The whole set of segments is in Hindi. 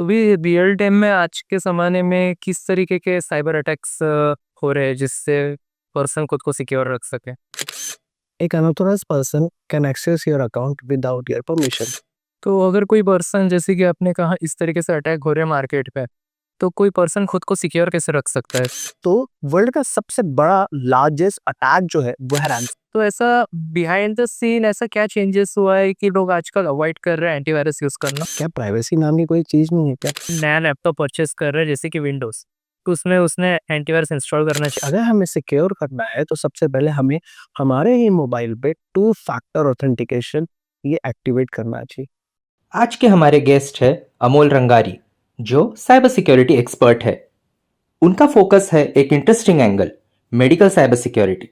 तो भी रियल टाइम में आज के ज़माने में किस तरीके के साइबर अटैक्स हो रहे हैं जिससे पर्सन खुद को सिक्योर रख सके? एक unauthorized person can access your account without your permission. तो अगर कोई पर्सन जैसे कि आपने कहा इस तरीके से अटैक हो रहे हैं मार्केट पे, तो कोई पर्सन खुद को सिक्योर कैसे रख सकता है? तो वर्ल्ड का सबसे बड़ा लार्जेस्ट अटैक जो है वो है रैंसम। तो ऐसा बिहाइंड द सीन ऐसा क्या चेंजेस हुआ है कि लोग आजकल अवॉइड कर रहे हैं एंटीवायरस यूज़ करना? क्या प्राइवेसी नाम की कोई चीज नहीं है क्या? नया लैपटॉप परचेज़ कर रहे हैं जैसे कि विंडोज़, तो उसमें उसने एंटीवायरस इंस्टॉल करना चाहिए। अगर हमें सिक्योर करना है तो सबसे पहले हमें हमारे ही मोबाइल पे टू फैक्टर ऑथेंटिकेशन ये एक्टिवेट करना चाहिए। आज के हमारे गेस्ट है अमोल रंगारी, जो साइबर सिक्योरिटी एक्सपर्ट है। उनका फोकस है एक interesting angle, medical cyber security,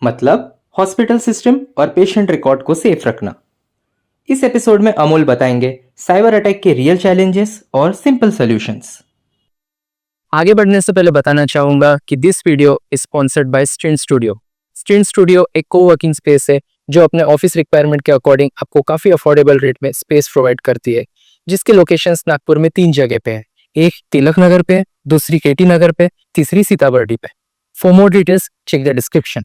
मतलब हॉस्पिटल सिस्टम और पेशेंट रिकॉर्ड को सेफ रखना। इस एपिसोड में अमोल बताएंगे साइबर अटैक के रियल चैलेंजेस और सिंपल सॉल्यूशंस। आगे बढ़ने से पहले बताना चाहूँगा कि this video is sponsored by स्ट्रीन studio. स्ट्रीन studio एक कोवर्किंग स्पेस है जो अपने ऑफिस रिक्वायरमेंट के अकॉर्डिंग आपको काफ़ी अफोर्डेबल रेट में स्पेस प्रोवाइड करती है, जिसके लोकेशंस नागपुर में 3 जगह पे है। एक तिलक नगर पे, दूसरी केटी नगर पे, तीसरी सीताबर्डी पे। For more details check the description.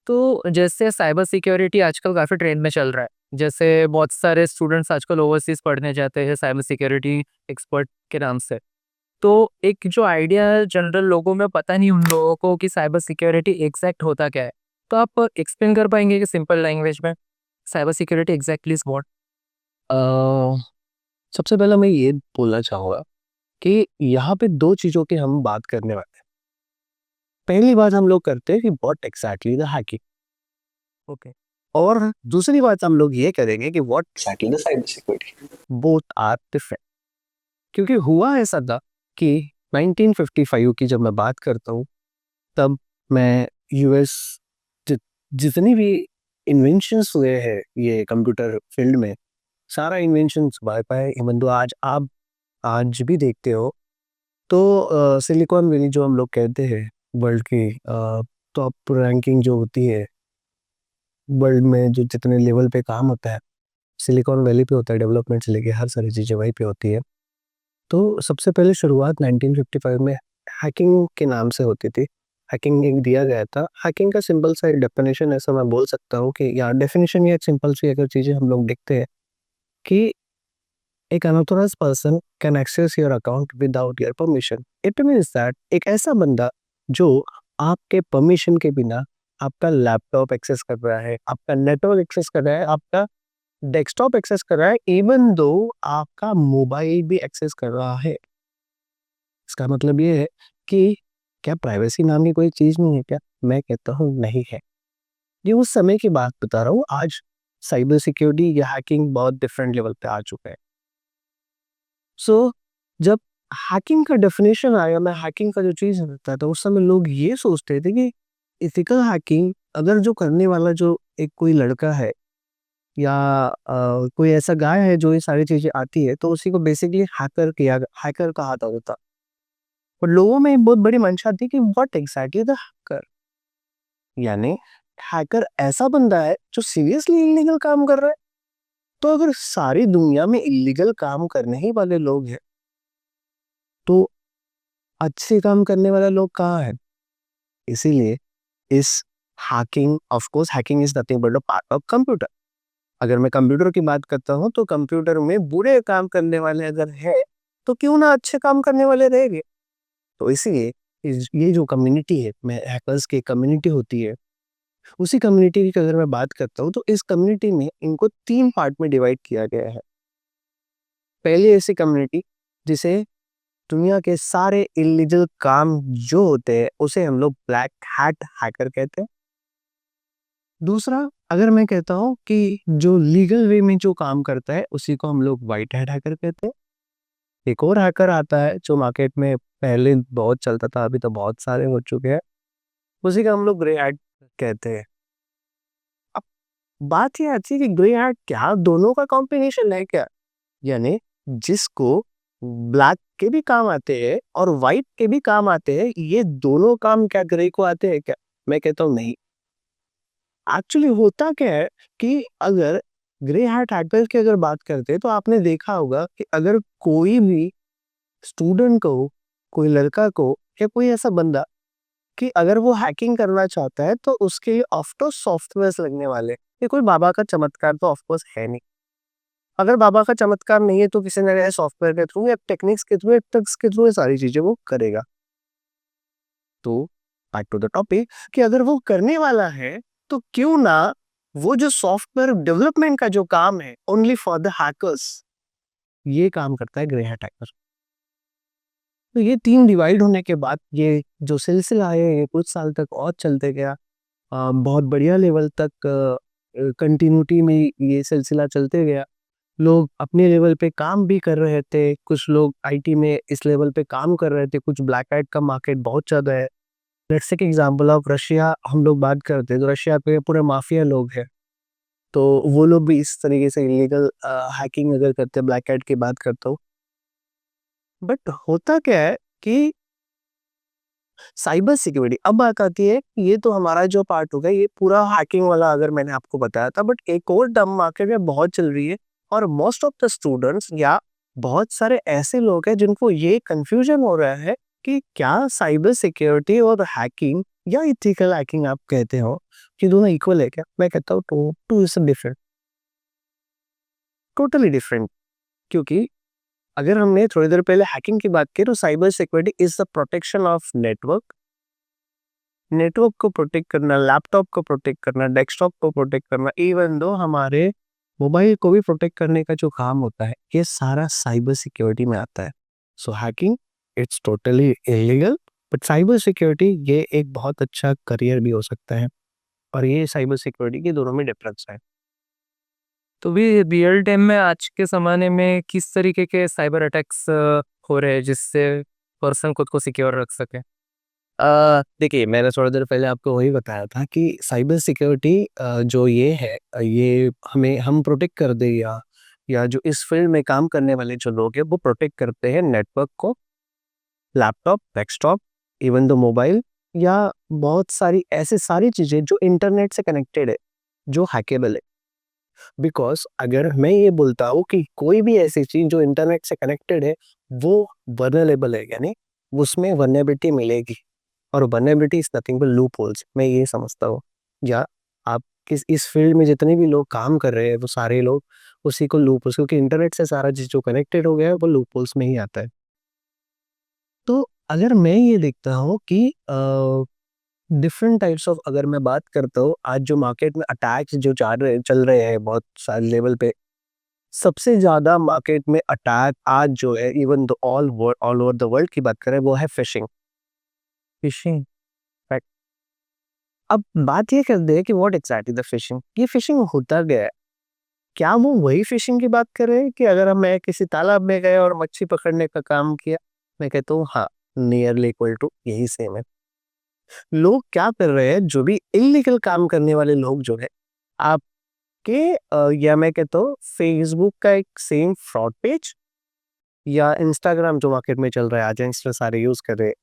तो जैसे साइबर सिक्योरिटी आजकल काफ़ी ट्रेंड में चल रहा है। जैसे बहुत सारे स्टूडेंट्स आजकल ओवरसीज़ पढ़ने जाते हैं साइबर सिक्योरिटी एक्सपर्ट के नाम से। तो एक जो आइडिया जनरल लोगों में पता नहीं उन लोगों को कि साइबर सिक्योरिटी एग्जैक्ट होता क्या है। तो आप एक्सप्लेन कर पाएंगे कि सिंपल लैंग्वेज में cyber security exactly is what? Uh, सबसे पहले मैं ये बोलना चाहूँगा कि यहाँ पे दो चीज़ों की हम बात करने वाले हैं। पहली बात हम लोग करते हैं कि what exactly the hacking, okay. और दूसरी बात हम लोग ये करेंगे कि what exactly the cyber security. Both are different. क्योंकि हुआ ऐसा था कि 1955 की जब मैं बात करता हूँ, तब मैं यूएस जितनी भी इन्वेंशंस हुए हैं ये कंप्यूटर फील्ड में, सारा इन्वेंशंस वाईफाई, इवन दो आज आप आज भी देखते हो तो सिलिकॉन वैली जो हम लोग कहते हैं वर्ल्ड की टॉप रैंकिंग जो होती है वर्ल्ड में, जो जितने लेवल पे काम होता है सिलिकॉन वैली पे होता है, डेवलपमेंट से लेके हर सारी चीज़ें वहीं पे होती है। तो सबसे पहले शुरुआत 1955 में हैकिंग के नाम से होती थी। हैकिंग एक दिया गया था। हैकिंग का सिंपल सा डेफिनेशन ऐसा मैं बोल सकता हूँ कि या डेफिनेशन या एक सिंपल सी अगर चीज़ें हम लोग देखते हैं कि एक unauthorized person can access your account without your permission. It means that एक ऐसा बंदा जो आपके परमिशन के बिना आपका लैपटॉप एक्सेस कर रहा है, आपका नेटवर्क एक्सेस कर रहा है, आपका डेस्कटॉप एक्सेस कर रहा है, इवन दो आपका मोबाइल भी एक्सेस कर रहा है। इसका मतलब ये है कि क्या प्राइवेसी नाम की कोई चीज नहीं है क्या? मैं कहता हूँ नहीं है। ये उस समय की बात बता रहा हूँ। आज साइबर सिक्योरिटी या हैकिंग बहुत डिफरेंट लेवल पे आ चुका है। सो जब हैकिंग का डेफिनेशन आया, मैं हैकिंग का जो चीज रहता था उस समय लोग ये सोचते थे कि इथिकल हैकिंग अगर जो करने वाला जो एक कोई लड़का है या कोई ऐसा गाय है जो ये सारी चीजें आती है, तो उसी को बेसिकली हैकर कहा होता। और लोगों में एक बहुत बड़ी मंशा थी कि व्हाट एग्जैक्टली द हैकर, यानी हैकर ऐसा बंदा है जो सीरियसली इलीगल काम कर रहा है। तो अगर सारी दुनिया में इलीगल काम करने ही वाले लोग हैं, तो अच्छे काम करने वाले लोग कहाँ हैं? इसीलिए इस hacking, of course hacking is nothing but a part of computer. अगर मैं कंप्यूटर की बात करता हूँ तो कंप्यूटर में बुरे काम करने वाले अगर है, तो क्यों ना अच्छे काम करने वाले रहेंगे। तो इसीलिए ये जो कम्युनिटी है, मैं हैकर्स की कम्युनिटी होती है, उसी कम्युनिटी की अगर मैं बात करता हूँ तो इस कम्युनिटी में इनको 3 पार्ट में डिवाइड किया गया है। पहली ऐसी कम्युनिटी जिसे दुनिया के सारे इलीगल काम जो होते हैं उसे हम लोग ब्लैक हैट हैकर कहते हैं। दूसरा, अगर मैं कहता हूँ कि जो लीगल वे में जो काम करता है उसी को हम लोग व्हाइट हैट हैकर कहते हैं। एक और हैकर आता है जो मार्केट में पहले बहुत चलता था, अभी तो बहुत सारे हो चुके हैं, उसी का हम लोग ग्रे हैट कहते हैं। अब बात ये आती है कि ग्रे हैट क्या दोनों का कॉम्बिनेशन है क्या? यानी जिसको ब्लैक के भी काम आते हैं और व्हाइट के भी काम आते हैं, ये दोनों काम क्या ग्रे को आते हैं क्या? मैं कहता हूँ नहीं। एक्चुअली होता क्या है कि अगर ग्रे हैट हैकर्स की अगर बात करते हैं तो आपने देखा होगा कि अगर कोई भी स्टूडेंट को, कोई लड़का को या कोई ऐसा बंदा कि अगर वो हैकिंग करना चाहता है तो उसके लिए ऑफ्टो सॉफ्टवेयर्स लगने वाले। ये कोई बाबा का चमत्कार तो ऑफ कोर्स है नहीं। अगर बाबा का चमत्कार नहीं है तो किसी न नए सॉफ्टवेयर के थ्रू या टेक्निक्स के थ्रू या ट्रिक्स के थ्रू ये सारी चीजें वो करेगा। तो बैक टू द टॉपिक कि अगर वो करने वाला है तो क्यों ना वो जो सॉफ्टवेयर डेवलपमेंट का जो काम है ओनली फॉर द हैकर्स, ये काम करता है ग्रे हैट हैकर। तो ये टीम डिवाइड होने के बाद ये जो सिलसिला है ये कुछ साल तक और चलते गया। बहुत बढ़िया लेवल तक कंटिन्यूटी में ये सिलसिला चलते गया। लोग अपने लेवल पे काम भी कर रहे थे, कुछ लोग आईटी में इस लेवल पे काम कर रहे थे, कुछ ब्लैक हैट का मार्केट बहुत ज़्यादा है। Let's take example of Russia हम लोग बात करते हैं तो रशिया पे पूरे माफिया लोग हैं। तो वो लोग भी इस तरीके से इलीगल हैकिंग अगर करते हैं, ब्लैक हैट की बात करता हूँ। बट होता क्या है कि साइबर सिक्योरिटी अब बात आती है, ये तो हमारा जो पार्ट होगा ये पूरा हैकिंग वाला अगर मैंने आपको बताया था, बट एक और टर्म मार्केट में बहुत चल रही है और मोस्ट ऑफ द स्टूडेंट्स या बहुत सारे ऐसे लोग हैं जिनको ये कंफ्यूजन हो रहा है कि क्या साइबर सिक्योरिटी और हैकिंग या इथिकल हैकिंग आप कहते हो कि दोनों इक्वल है क्या? मैं कहता हूँ two is different, totally different. क्योंकि अगर हमने थोड़ी देर पहले हैकिंग की बात की तो cyber security is the protection of network, network को प्रोटेक्ट करना, लैपटॉप को प्रोटेक्ट करना, डेस्कटॉप को प्रोटेक्ट करना, इवन दो हमारे मोबाइल को भी प्रोटेक्ट करने का जो काम होता है ये सारा साइबर सिक्योरिटी में आता है। So hacking it's totally illegal, but cyber security ये एक बहुत अच्छा करियर भी हो सकता है और ये साइबर सिक्योरिटी के दोनों में डिफरेंस है। तो भी रियल टाइम में आज के ज़माने में किस तरीके के साइबर अटैक्स हो रहे हैं जिससे पर्सन खुद को सिक्योर रख सके? देखिए मैंने थोड़ी देर पहले आपको वही बताया था कि साइबर सिक्योरिटी जो ये है ये हमें हम प्रोटेक्ट कर दे या जो इस फील्ड में काम करने वाले जो लोग हैं वो प्रोटेक्ट करते हैं नेटवर्क को, laptop, desktop, even the mobile या बहुत सारी ऐसी सारी चीज़ें जो इंटरनेट से कनेक्टेड है, जो हैकेबल है। बिकॉज़ अगर मैं ये बोलता हूँ कि कोई भी ऐसी चीज़ जो इंटरनेट से कनेक्टेड है, वो वल्नरेबल है, यानी उसमें वल्नरेबिलिटी मिलेगी और vulnerability is nothing but loop holes, मैं ये समझता हूँ। या आप किस इस फील्ड में जितने भी लोग काम कर रहे हैं, वो सारे लोग उसी को लूप होल्स, क्योंकि इंटरनेट से सारा चीज़ जो कनेक्टेड हो गया है, वो लूप होल्स में ही आता है। तो अगर मैं ये देखता हूँ कि डिफरेंट टाइप्स ऑफ अगर मैं बात करता हूँ, आज जो मार्केट में अटैक्स जो चल रहे हैं बहुत सारे लेवल पे, सबसे ज़्यादा मार्केट में अटैक आज जो है even the all over the world की बात करें वो है फिशिंग। फिशिंग? राइट। अब बात ये करते हैं कि व्हाट एग्जैक्टली द फिशिंग, ये फिशिंग होता क्या है? क्या वो वही फिशिंग की बात कर रहे हैं कि अगर मैं किसी तालाब में गए और मच्छी पकड़ने का काम किया? मैं कहता हूँ हाँ, नियरली इक्वल टू यही सेम है। लोग क्या कर रहे हैं, जो भी इलीगल काम करने वाले लोग जो है आपके या मैं कहता हूँ फेसबुक का एक सेम फ्रॉड पेज या इंस्टाग्राम जो मार्केट में चल रहा है, आज इंस्टा सारे यूज कर रहे हैं,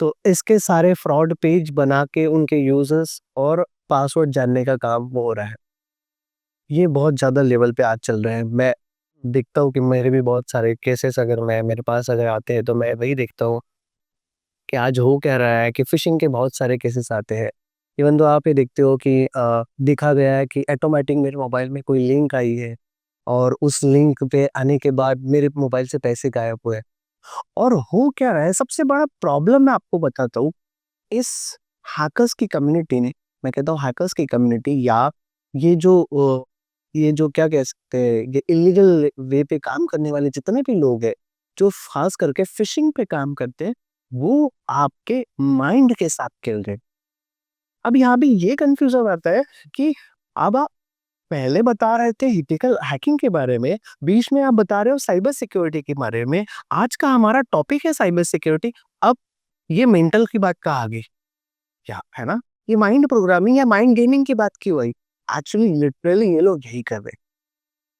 तो इसके सारे फ्रॉड पेज बना के उनके यूजर्स और पासवर्ड जानने का काम वो हो रहा है। ये बहुत ज़्यादा लेवल पे आज चल रहे हैं। मैं देखता हूँ कि मेरे भी बहुत सारे केसेस अगर मैं मेरे पास अगर आते हैं तो मैं वही देखता हूँ कि आज हो क्या रहा है कि फिशिंग के बहुत सारे केसेस आते हैं। इवन तो आप ये देखते हो कि देखा गया है कि ऑटोमेटिक मेरे मोबाइल में कोई लिंक आई है और उस लिंक पे आने के बाद मेरे मोबाइल से पैसे गायब हुए। और हो क्या रहा है, सबसे बड़ा प्रॉब्लम मैं आपको बताता हूँ, इस हैकर्स की कम्युनिटी ने, मैं कहता हूँ हैकर्स की कम्युनिटी या ये जो क्या कह सकते हैं, ये इलीगल वे पे काम करने वाले जितने भी लोग हैं, जो खास करके फिशिंग पे काम करते हैं, वो आपके माइंड के साथ खेल रहे हैं। अब यहाँ भी ये कंफ्यूजन आता है कि अब आप पहले बता रहे थे एथिकल हैकिंग के बारे में, बीच में आप बता रहे हो साइबर सिक्योरिटी के बारे में, आज का हमारा टॉपिक है साइबर सिक्योरिटी, अब ये मेंटल की बात कहाँ आ गई? क्या है ना, ये माइंड प्रोग्रामिंग या माइंड गेमिंग की बात क्यों आई? एक्चुअली लिटरली ये लोग यही कर रहे हैं।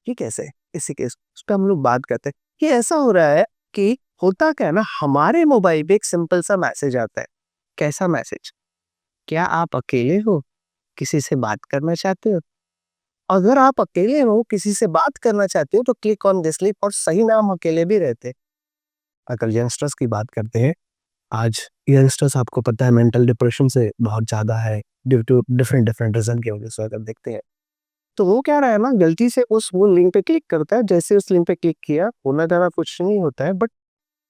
ये कैसे? इसी केस उस पे हम लोग बात करते हैं। ये ऐसा हो रहा है कि होता क्या है ना, हमारे मोबाइल पे एक सिंपल सा मैसेज आता है। कैसा मैसेज? क्या आप अकेले हो? किसी से बात करना चाहते हो? अगर आप अकेले हो, किसी से बात करना चाहते हो तो क्लिक ऑन दिस लिंक और सही नाम अकेले भी रहते। अगर यंगस्टर्स की बात करते हैं, आज यंगस्टर्स आपको पता है मेंटल डिप्रेशन से बहुत ज़्यादा है due to different different reason की वजह से अगर देखते हैं। तो वो क्या रहा है ना, गलती से उस वो लिंक पे क्लिक करता है, जैसे उस लिंक पे क्लिक किया, होना ज़्यादा कुछ नहीं होता है बट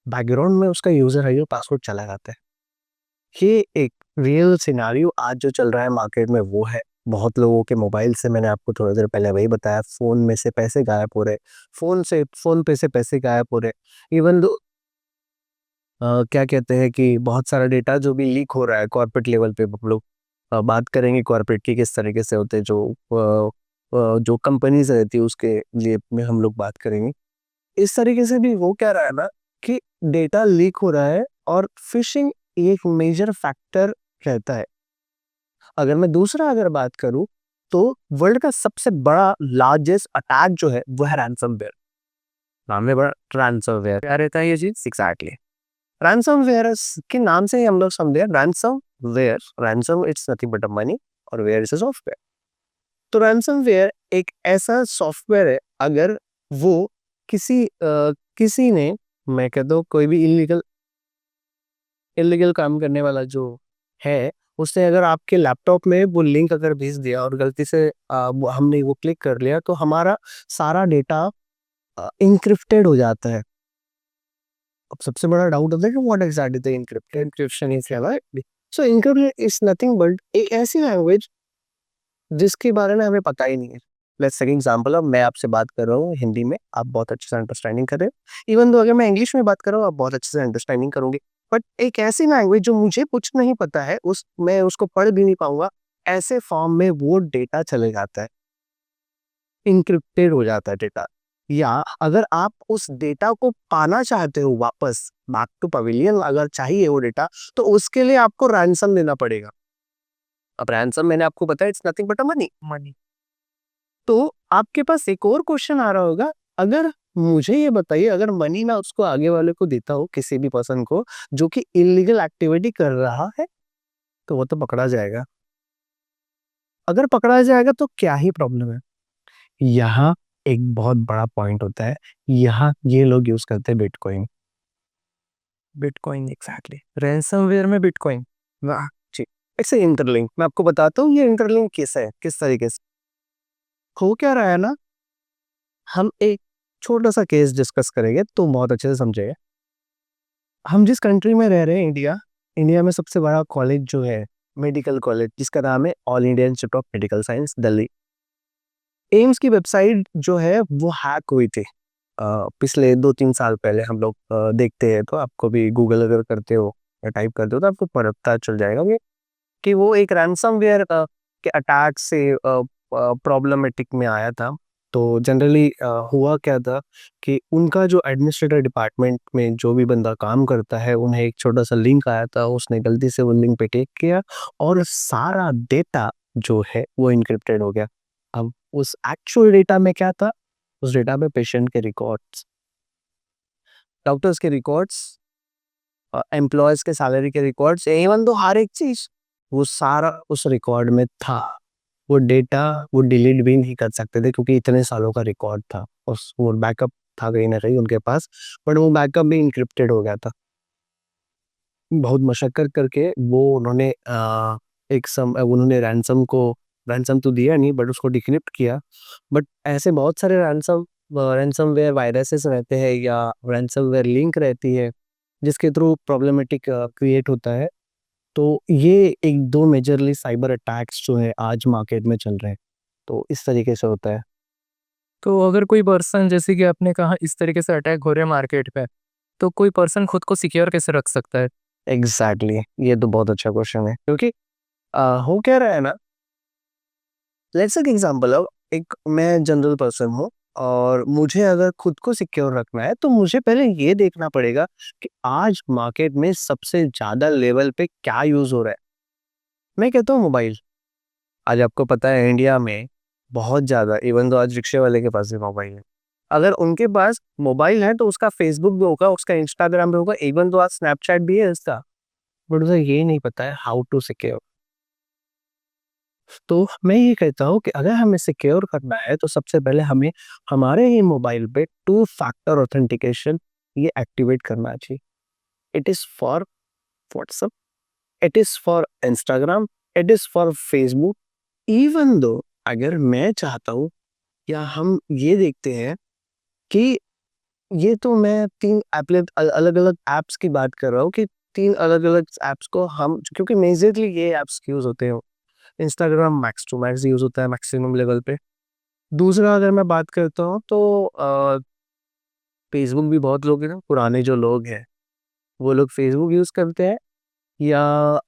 बैकग्राउंड में उसका यूज़र आईडी और पासवर्ड चला जाता है। ये एक रियल सिनेरियो आज जो चल रहा है मार्केट में वो है। बहुत लोगों के मोबाइल से, मैंने आपको थोड़ी देर पहले वही बताया, फ़ोन में से पैसे गायब हो रहे, फ़ोन पे से पैसे गायब हो रहे। इवन दो क्या कहते हैं कि बहुत सारा डेटा जो भी लीक हो रहा है कॉर्पोरेट लेवल पे, हम लोग बात करेंगे कॉर्पोरेट की किस तरीके से होते हैं, जो कंपनीज़ रहती है उसके लिए में हम लोग बात करेंगे। इस तरीके से भी हो क्या रहा है ना कि डेटा लीक हो रहा है और फिशिंग एक मेजर फैक्टर रहता है। अगर मैं दूसरा अगर बात करूं तो वर्ल्ड का सबसे बड़ा लार्जेस्ट अटैक जो है वो है रैंसमवेयर। नाम में बड़ा रैंसमवेयर क्या रहता है ये चीज एग्जैक्टली। रैंसमवेयर के नाम से ही हम लोग समझे ransomware, ransom it's nothing but a money और वेयर इज अ सॉफ्टवेयर। तो रैंसमवेयर एक ऐसा सॉफ्टवेयर है, अगर वो किसी ने, मैं कहता हूँ कोई भी इलीगल इलीगल काम करने वाला जो है, उसने अगर आपके लैपटॉप में वो लिंक अगर भेज दिया और गलती से हमने वो क्लिक कर लिया तो हमारा सारा डेटा इंक्रिप्टेड हो जाता है। अब सबसे बड़ा डाउट होता है कि what exactly the encryption is, right? So encryption is nothing but एक ऐसी लैंग्वेज जिसके बारे में हमें पता ही नहीं है। लेट्स टेक एग्जांपल, अब मैं आपसे बात कर रहा हूँ हिंदी में, आप बहुत अच्छे से अंडरस्टैंडिंग कर रहे हो। इवन दो अगर मैं इंग्लिश में बात कर रहा हूँ, आप बहुत अच्छे से अंडरस्टैंडिंग करोगे। बट एक ऐसी लैंग्वेज जो मुझे कुछ नहीं पता है, उस मैं उसको पढ़ भी नहीं पाऊंगा, ऐसे फॉर्म में वो डेटा चले जाता है, इंक्रिप्टेड हो जाता है डेटा। या अगर आप उस डेटा को पाना चाहते हो वापस बैक टू पवेलियन, अगर चाहिए वो डेटा, तो उसके लिए आपको रैंसम देना पड़ेगा। अब रैंसम मैंने आपको बताया it's nothing but a money. तो आपके पास एक और क्वेश्चन आ रहा होगा, अगर मुझे ये बताइए, अगर मनी मैं उसको आगे वाले को देता हूँ, किसी भी पर्सन को जो कि इलीगल एक्टिविटी कर रहा है, तो वो तो पकड़ा जाएगा। अगर पकड़ा जाएगा तो क्या ही प्रॉब्लम है? यहाँ एक बहुत बड़ा पॉइंट होता है, यहाँ ये लोग यूज करते हैं बिटकॉइन। बिटकॉइन एग्जैक्टली, रैंसमवेयर में बिटकॉइन, वाह जी। ऐसे इंटरलिंक मैं आपको बताता हूँ, ये इंटरलिंक कैसे है, किस तरीके से हो क्या रहा है ना। हम एक छोटा सा केस डिस्कस करेंगे तो बहुत अच्छे से समझेगा। हम जिस कंट्री में रह रहे हैं, इंडिया, इंडिया में सबसे बड़ा कॉलेज जो है मेडिकल कॉलेज, जिसका नाम है all India institute of medical science Delhi. AIIMS की वेबसाइट जो है वो हैक हुई थी पिछले 2-3 साल पहले। हम लोग देखते हैं तो आपको भी गूगल अगर करते हो या टाइप करते हो तो आपको पता चल जाएगा कि वो एक रैंसमवेयर के अटैक से प्रॉब्लमेटिक में आया था। तो जनरली हुआ क्या था कि उनका जो एडमिनिस्ट्रेटर डिपार्टमेंट में जो भी बंदा काम करता है, उन्हें एक छोटा सा लिंक आया था, उसने गलती से वो लिंक पे क्लिक किया और सारा डेटा जो है वो इनक्रिप्टेड हो गया। अब उस एक्चुअल डेटा में क्या था? उस डेटा में पेशेंट के रिकॉर्ड्स, डॉक्टर्स के रिकॉर्ड्स, एम्प्लॉयज के सैलरी के रिकॉर्ड्स, इवन तो हर एक चीज वो सारा उस रिकॉर्ड में था। वो डेटा वो डिलीट भी नहीं कर सकते थे क्योंकि इतने सालों का रिकॉर्ड था, उस वो बैकअप था कहीं ना कहीं उनके पास, बट वो बैकअप भी इंक्रिप्टेड हो गया था। बहुत मशक्कत करके वो उन्होंने उन्होंने रैंसम तो दिया नहीं बट उसको डिक्रिप्ट किया। बट ऐसे बहुत सारे रैंसमवेयर वायरसेस रहते हैं या रैंसमवेयर लिंक रहती है जिसके थ्रू प्रॉब्लमेटिक क्रिएट होता है। तो ये एक दो मेजरली साइबर अटैक्स जो है आज मार्केट में चल रहे हैं, तो इस तरीके से होता है। तो अगर कोई पर्सन, जैसे कि आपने कहा, इस तरीके से अटैक हो रहे हैं मार्केट पे, तो कोई पर्सन खुद को सिक्योर कैसे रख सकता है? एग्जैक्टली ये तो बहुत अच्छा क्वेश्चन है, क्योंकि हो क्या रहा है ना, लेट्स टेक एग्जांपल ऑफ एक मैं जनरल पर्सन हूँ और मुझे अगर खुद को सिक्योर रखना है तो मुझे पहले ये देखना पड़ेगा कि आज मार्केट में सबसे ज्यादा लेवल पे क्या यूज हो रहा है। मैं कहता हूँ मोबाइल। आज आपको पता है इंडिया में बहुत ज्यादा, इवन तो आज रिक्शे वाले के पास भी मोबाइल है। अगर उनके पास मोबाइल है तो उसका फेसबुक भी होगा, उसका इंस्टाग्राम भी होगा, इवन तो आज स्नैपचैट भी है उसका, बट उसे ये नहीं पता है हाउ टू सिक्योर। तो मैं ये कहता हूँ कि अगर हमें सिक्योर करना है तो सबसे पहले हमें हमारे ही मोबाइल पे टू फैक्टर ऑथेंटिकेशन ये एक्टिवेट करना चाहिए। It is for WhatsApp, it is for Instagram, it is for Facebook. Even though अगर मैं चाहता हूँ या हम ये देखते हैं कि ये तो मैं 3 अलग-अलग ऐप्स की बात कर रहा हूँ कि 3 अलग-अलग ऐप्स को हम क्योंकि मेजरली ये ऐप्स यूज़ होते हैं। Instagram max to max use होता है मैक्सिमम लेवल पे। दूसरा अगर मैं बात करता हूँ तो फेसबुक भी बहुत लोग हैं ना, पुराने जो लोग हैं, वो लोग फेसबुक यूज़ करते हैं या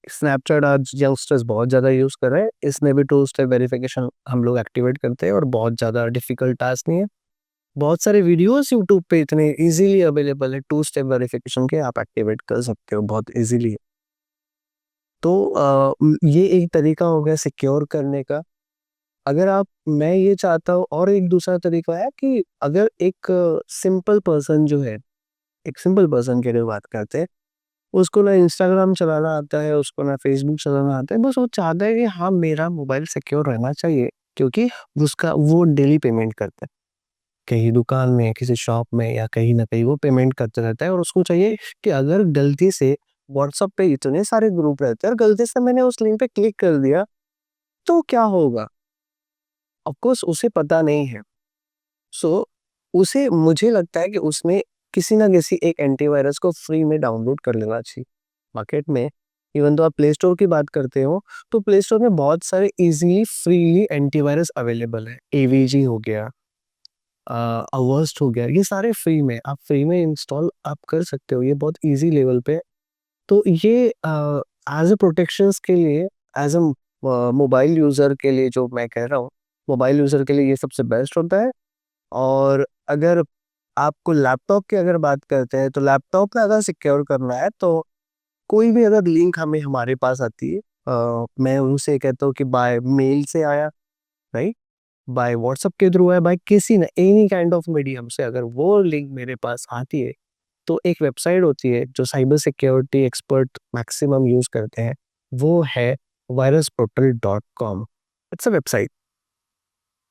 स्नैपचैट आज यंगस्टर्स बहुत ज़्यादा यूज़ कर रहे हैं। इसमें भी टू स्टेप वेरिफिकेशन हम लोग एक्टिवेट करते हैं और बहुत ज़्यादा डिफ़िकल्ट टास्क नहीं है। बहुत सारे वीडियोस यूट्यूब पे इतने इजीली अवेलेबल है टू स्टेप वेरिफिकेशन के, आप एक्टिवेट कर सकते हो बहुत इजीली। तो ये एक तरीका हो गया सिक्योर करने का। अगर आप मैं ये चाहता हूँ और एक दूसरा तरीका है कि अगर एक सिंपल पर्सन जो है, एक सिंपल पर्सन की अगर बात करते हैं, उसको ना इंस्टाग्राम चलाना आता है, उसको ना फेसबुक चलाना आता है, बस वो चाहता है कि हाँ, मेरा मोबाइल सिक्योर रहना चाहिए क्योंकि उसका वो डेली पेमेंट करता है। कहीं दुकान में, किसी शॉप में या कहीं न कहीं वो पेमेंट करते रहता है और उसको चाहिए कि अगर गलती से व्हाट्सएप पे इतने सारे ग्रुप रहते हैं और गलती से मैंने उस लिंक पे क्लिक कर दिया, तो क्या होगा? ऑफ कोर्स उसे पता नहीं है। सो उसे मुझे लगता है कि उसने किसी न किसी एक एंटीवायरस को फ्री में डाउनलोड कर लेना चाहिए। मार्केट में इवन तो आप प्ले स्टोर की बात करते हो, तो प्ले स्टोर में बहुत सारे ईज़िली फ्रीली एंटीवायरस अवेलेबल है। एवीजी हो गया, अवर्स्ट हो गया, ये सारे फ्री में आप फ्री में इंस्टॉल आप कर सकते हो, ये बहुत ईज़ी लेवल पे। तो ये एज़ अ प्रोटेक्शंस के लिए एज़ अ मोबाइल यूज़र के लिए जो मैं कह रहा हूँ, मोबाइल यूज़र के लिए ये सबसे बेस्ट होता है। और अगर आपको लैपटॉप की अगर बात करते हैं, तो लैपटॉप में अगर सिक्योर करना है, तो कोई भी अगर लिंक हमें हमारे पास आती है मैं उनसे कहता हूँ कि बाय मेल से आया, राइट? बाय व्हाट्सएप के थ्रू है, बाय किसी न एनी काइंड ऑफ मीडियम से अगर वो लिंक मेरे पास आती है, तो एक वेबसाइट होती है जो cyber security expert maximum use करते हैं, वो है virusportal.com। It's a website.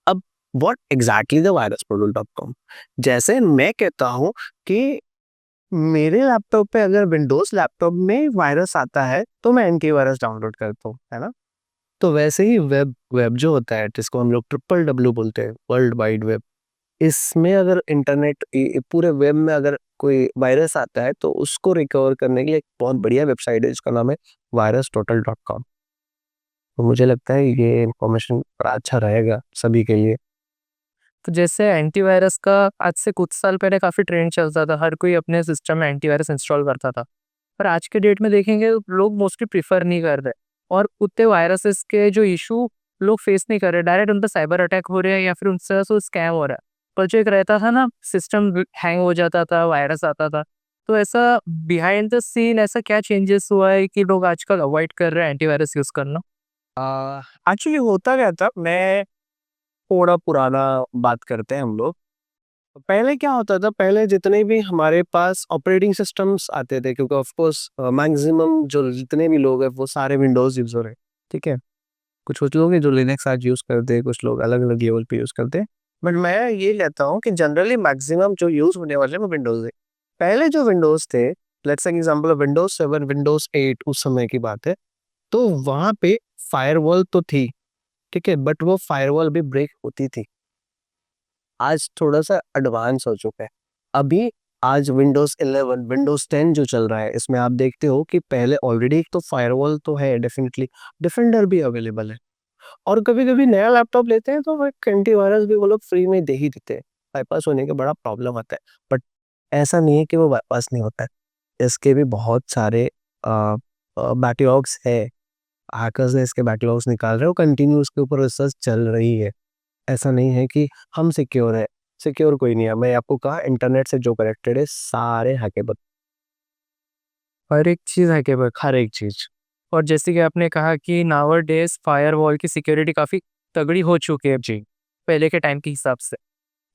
अब व्हाट एग्ज़ैक्टली द virusportal.com? जैसे मैं कहता हूँ कि मेरे लैपटॉप पे अगर विंडोज़ लैपटॉप में वायरस आता है, तो मैं एंटीवायरस डाउनलोड करता हूँ, है ना? तो वैसे ही वेब वेब जो होता है जिसको हम लोग ट्रिपल डब्ल्यू बोलते हैं, वर्ल्ड वाइड वेब, इसमें अगर इंटरनेट पूरे वेब में अगर कोई वायरस आता है तो उसको रिकवर करने के लिए एक बहुत बढ़िया वेबसाइट है जिसका नाम है virustotal.com। तो मुझे लगता है ये इन्फॉर्मेशन बड़ा अच्छा रहेगा सभी के लिए। तो जैसे एंटीवायरस का आज से कुछ साल पहले काफ़ी ट्रेंड चलता था, हर कोई अपने सिस्टम में एंटीवायरस इंस्टॉल करता था। पर आज के डेट में देखेंगे लोग मोस्टली प्रेफर नहीं कर रहे और उतने वायरसेस के जो इशू लोग फेस नहीं कर रहे, डायरेक्ट उन पर साइबर अटैक हो रहे हैं या फिर उनसे स्कैम हो रहा है। पर जो एक रहता था ना, सिस्टम हैंग हो जाता था, वायरस आता था, तो ऐसा बिहाइंड द सीन ऐसा क्या चेंजेस हुआ है कि लोग आजकल अवॉइड कर रहे हैं एंटीवायरस यूज़ करना? एक्चुअली होता क्या था, मैं थोड़ा पुराना बात करते हैं हम लोग। पहले क्या होता था, पहले जितने भी हमारे पास ऑपरेटिंग सिस्टम्स आते थे क्योंकि ऑफ कोर्स मैक्सिमम जो जितने भी लोग हैं वो सारे विंडोज़ यूज़र हैं, ठीक है? कुछ-कुछ लोग हैं जो लिनक्स आज यूज़ करते हैं, कुछ लोग अलग-अलग लेवल पे यूज़ करते हैं। बट मैं ये कहता हूँ कि जनरली मैक्सिमम जो यूज़ होने वाले हैं वो विंडोज़ है। पहले जो विंडोज़ थे, let's say example Windows 7, Windows 8 उस समय की बात है, तो वहाँ पे फायरवॉल तो थी, ठीक है? बट वो फायरवॉल भी ब्रेक होती थी। आज थोड़ा-सा एडवांस हो चुका है। अभी आज विंडोज़ 11, विंडोज़ 10 जो चल रहा है, इसमें आप देखते हो कि पहले ऑलरेडी एक तो फायरवॉल तो है डेफ़िनिटली, डिफेंडर भी अवेलेबल है। और कभी-कभी नया लैपटॉप लेते हैं तो वो एक एंटीवायरस भी वो लोग फ्री में दे ही देते हैं। बाईपास होने का बड़ा प्रॉब्लम आता है। बट ऐसा नहीं है कि वो बाईपास नहीं होता है। इसके भी बहुत सारे बैकलॉग्स है। हैकर्स ने इसके बैकलॉग्स निकाल रहे हैं और कंटिन्यू उसके ऊपर रिसर्च चल रही है। ऐसा नहीं है कि हम सिक्योर है। सिक्योर कोई नहीं है। मैं आपको कहा इंटरनेट से जो कनेक्टेड है सारे हैकेबल, हर एक चीज़ है केवल। हर एक चीज़। और जैसे कि आपने कहा कि नाउअडेज़ फायरवॉल की सिक्योरिटी काफ़ी तगड़ी हो चुकी है, जी। पहले के टाइम के हिसाब से।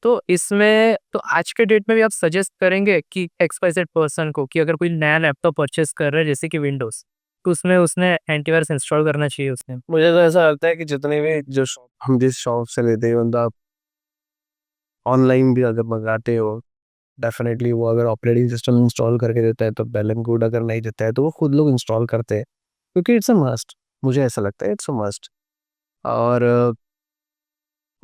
तो इसमें तो आज के डेट में भी आप सजेस्ट करेंगे कि एक्स वाई ज़ेड पर्सन को कि अगर कोई नया लैपटॉप परचेज़ कर रहा है जैसे कि विंडोज़, तो उसमें उसने एंटीवायरस इंस्टॉल करना चाहिए उसने। मुझे तो ऐसा लगता है कि जितने भी जो शॉप हम जिस शॉप से लेते हैं मतलब आप ऑनलाइन भी अगर मंगाते हो डेफिनेटली वो अगर ऑपरेटिंग सिस्टम इंस्टॉल करके देता है तो वेल एंड गुड, अगर नहीं देता है तो वो खुद लोग इंस्टॉल करते हैं क्योंकि इट्स अ मस्ट। मुझे ऐसा लगता है इट्स अ मस्ट। और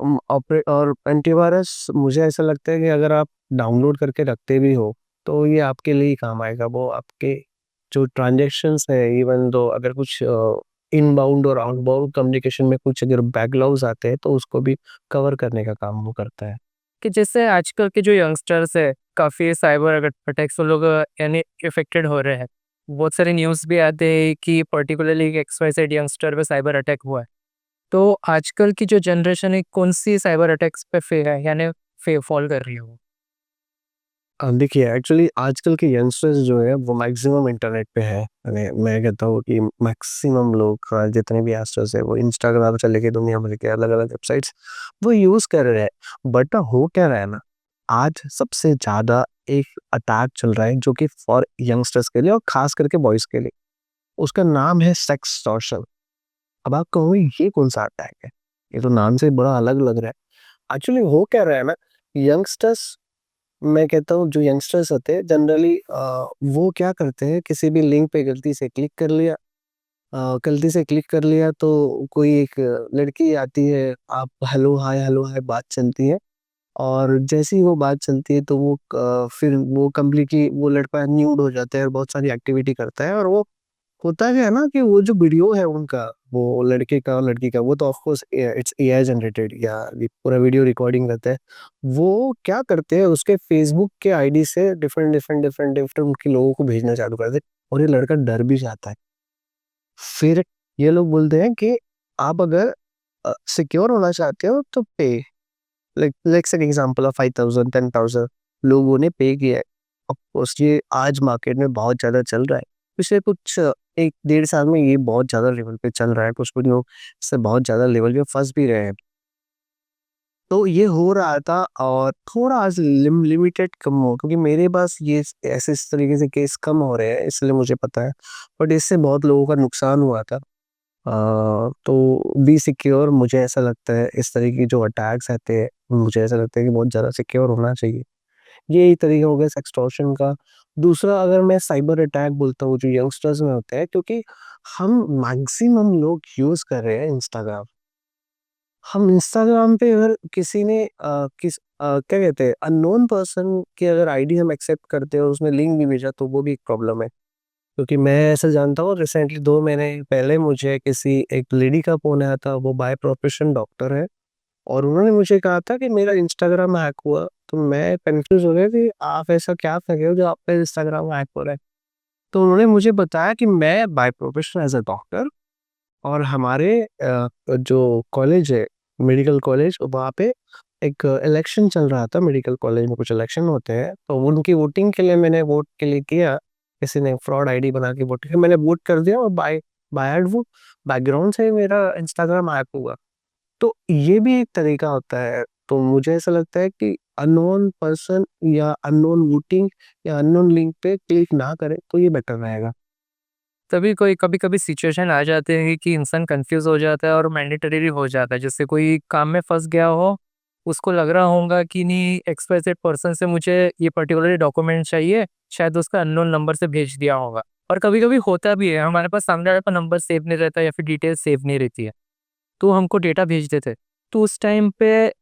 और एंटीवायरस मुझे ऐसा लगता है कि अगर आप डाउनलोड करके रखते भी हो तो ये आपके लिए ही काम आएगा। वो आपके जो ट्रांजेक्शन्स है इवन दो अगर कुछ इनबाउंड और आउटबाउंड कम्युनिकेशन में कुछ अगर बैकलॉग्स आते हैं तो उसको भी कवर करने का काम वो करता है। कि जैसे आजकल के जो यंगस्टर्स है काफ़ी साइबर अटैक्स वो लोग यानी इफेक्टेड हो रहे हैं। बहुत सारे न्यूज़ भी आते हैं कि पर्टिकुलरली XYZ यंगस्टर पे साइबर अटैक हुआ है। तो आजकल की जो जनरेशन है कौन सी साइबर अटैक्स पे फे है यानी फे फॉल कर रही है वो? देखिए एक्चुअली आजकल के यंगस्टर्स जो है वो मैक्सिमम इंटरनेट पे है। मैं कहता हूँ कि मैक्सिमम लोग जितने भी यंगस्टर्स है वो इंस्टाग्राम से लेके दुनिया भर के अलग अलग वेबसाइट्स वो यूज कर रहे हैं। बट हो क्या रहा है ना, आज सबसे ज्यादा एक अटैक चल रहा है जो कि फॉर यंगस्टर्स के लिए और खास करके बॉयज के लिए, उसका नाम है सेक्सटॉर्शन। अब आप कहोगे ये कौन सा अटैक है, ये तो नाम से बड़ा अलग लग रहा है। एक्चुअली हो क्या रहा है ना, यंगस्टर्स, मैं कहता हूँ जो यंगस्टर्स होते हैं जनरली वो क्या करते हैं, किसी भी लिंक पे गलती से क्लिक कर लिया, गलती से क्लिक कर लिया तो कोई एक लड़की आती है, आप हेलो हाय बात चलती है। और जैसे ही वो बात चलती है तो वो फिर वो कम्प्लीटली वो लड़का न्यूड हो जाता है और बहुत सारी एक्टिविटी करता है। और वो होता क्या है ना कि वो जो वीडियो है उनका, वो लड़के का और लड़की का, वो तो of course it's AI generated या ये पूरा वीडियो रिकॉर्डिंग रहता है। वो क्या करते हैं उसके फेसबुक के आईडी से डिफरेंट उनके लोगों को भेजना चालू कर देते और ये लड़का डर भी जाता है। फिर ये लोग बोलते हैं कि आप अगर सिक्योर होना चाहते हो तो पे, लाइक से एग्जांपल ऑफ 5000 10,000 लोगों ने पे किया है। ऑफ कोर्स ये आज मार्केट में बहुत ज़्यादा चल रहा है। पिछले कुछ 1 डेढ़ साल में ये बहुत ज़्यादा लेवल पे चल रहा है। कुछ कुछ लोग इससे बहुत ज़्यादा लेवल पे फंस भी रहे हैं। तो ये हो रहा था और थोड़ा आज लिमिटेड कम हो क्योंकि मेरे पास ये ऐसे इस तरीके से केस कम हो रहे हैं इसलिए मुझे पता है। बट इससे बहुत लोगों का नुकसान हुआ था। तो बी सिक्योर, मुझे ऐसा लगता है इस तरह की जो अटैक्स आते हैं मुझे ऐसा लगता है कि बहुत ज़्यादा सिक्योर होना चाहिए। ये एक तरीका हो गया एक्सटॉर्शन का। दूसरा अगर मैं साइबर अटैक बोलता हूँ जो यंगस्टर्स में होते हैं, क्योंकि हम मैक्सिमम लोग यूज़ कर रहे हैं इंस्टाग्राम। हम इंस्टाग्राम पे अगर किसी ने क्या कहते हैं अननोन पर्सन की अगर आईडी हम एक्सेप्ट करते हैं और उसमें लिंक भी भेजा तो वो भी एक प्रॉब्लम है। क्योंकि मैं ऐसा जानता हूँ रिसेंटली 2 महीने पहले मुझे किसी एक लेडी का फोन आया था, वो बाय प्रोफेशन डॉक्टर है। और उन्होंने मुझे कहा था कि मेरा इंस्टाग्राम हैक हुआ। तो मैं कंफ्यूज हो गया कि आप ऐसा क्या कर रहे हो जो आपका इंस्टाग्राम हैक हो रहा है। तो उन्होंने मुझे बताया कि मैं by profession as a doctor और हमारे जो कॉलेज है मेडिकल कॉलेज, वहाँ पे एक इलेक्शन चल रहा था। मेडिकल कॉलेज में कुछ इलेक्शन होते हैं तो उनकी वोटिंग के लिए मैंने वोट के लिए किया। किसी ने फ्रॉड आईडी बना के वोट किया, मैंने वोट कर दिया और बाय बाय वो बैकग्राउंड से मेरा इंस्टाग्राम हैक हुआ। तो ये भी एक तरीका होता है। तो मुझे ऐसा लगता है कि अननोन पर्सन या अननोन वोटिंग या अननोन लिंक पे क्लिक ना करें तो ये बेटर रहेगा। तभी कोई कभी-कभी सिचुएशन आ जाते हैं कि इंसान कन्फ्यूज़ हो जाता है और मैंडेटरी हो जाता है। जैसे कोई काम में फँस गया हो, उसको लग रहा होगा कि नहीं XYZ पर्सन से मुझे ये पर्टिकुलर डॉक्यूमेंट चाहिए, शायद उसका अननोन नंबर से भेज दिया होगा। और कभी-कभी होता भी है, हमारे पास सामने वाले का नंबर सेव नहीं रहता या फिर डिटेल सेव नहीं रहती है, तो हमको डेटा भेज देते हैं। तो उस टाइम पे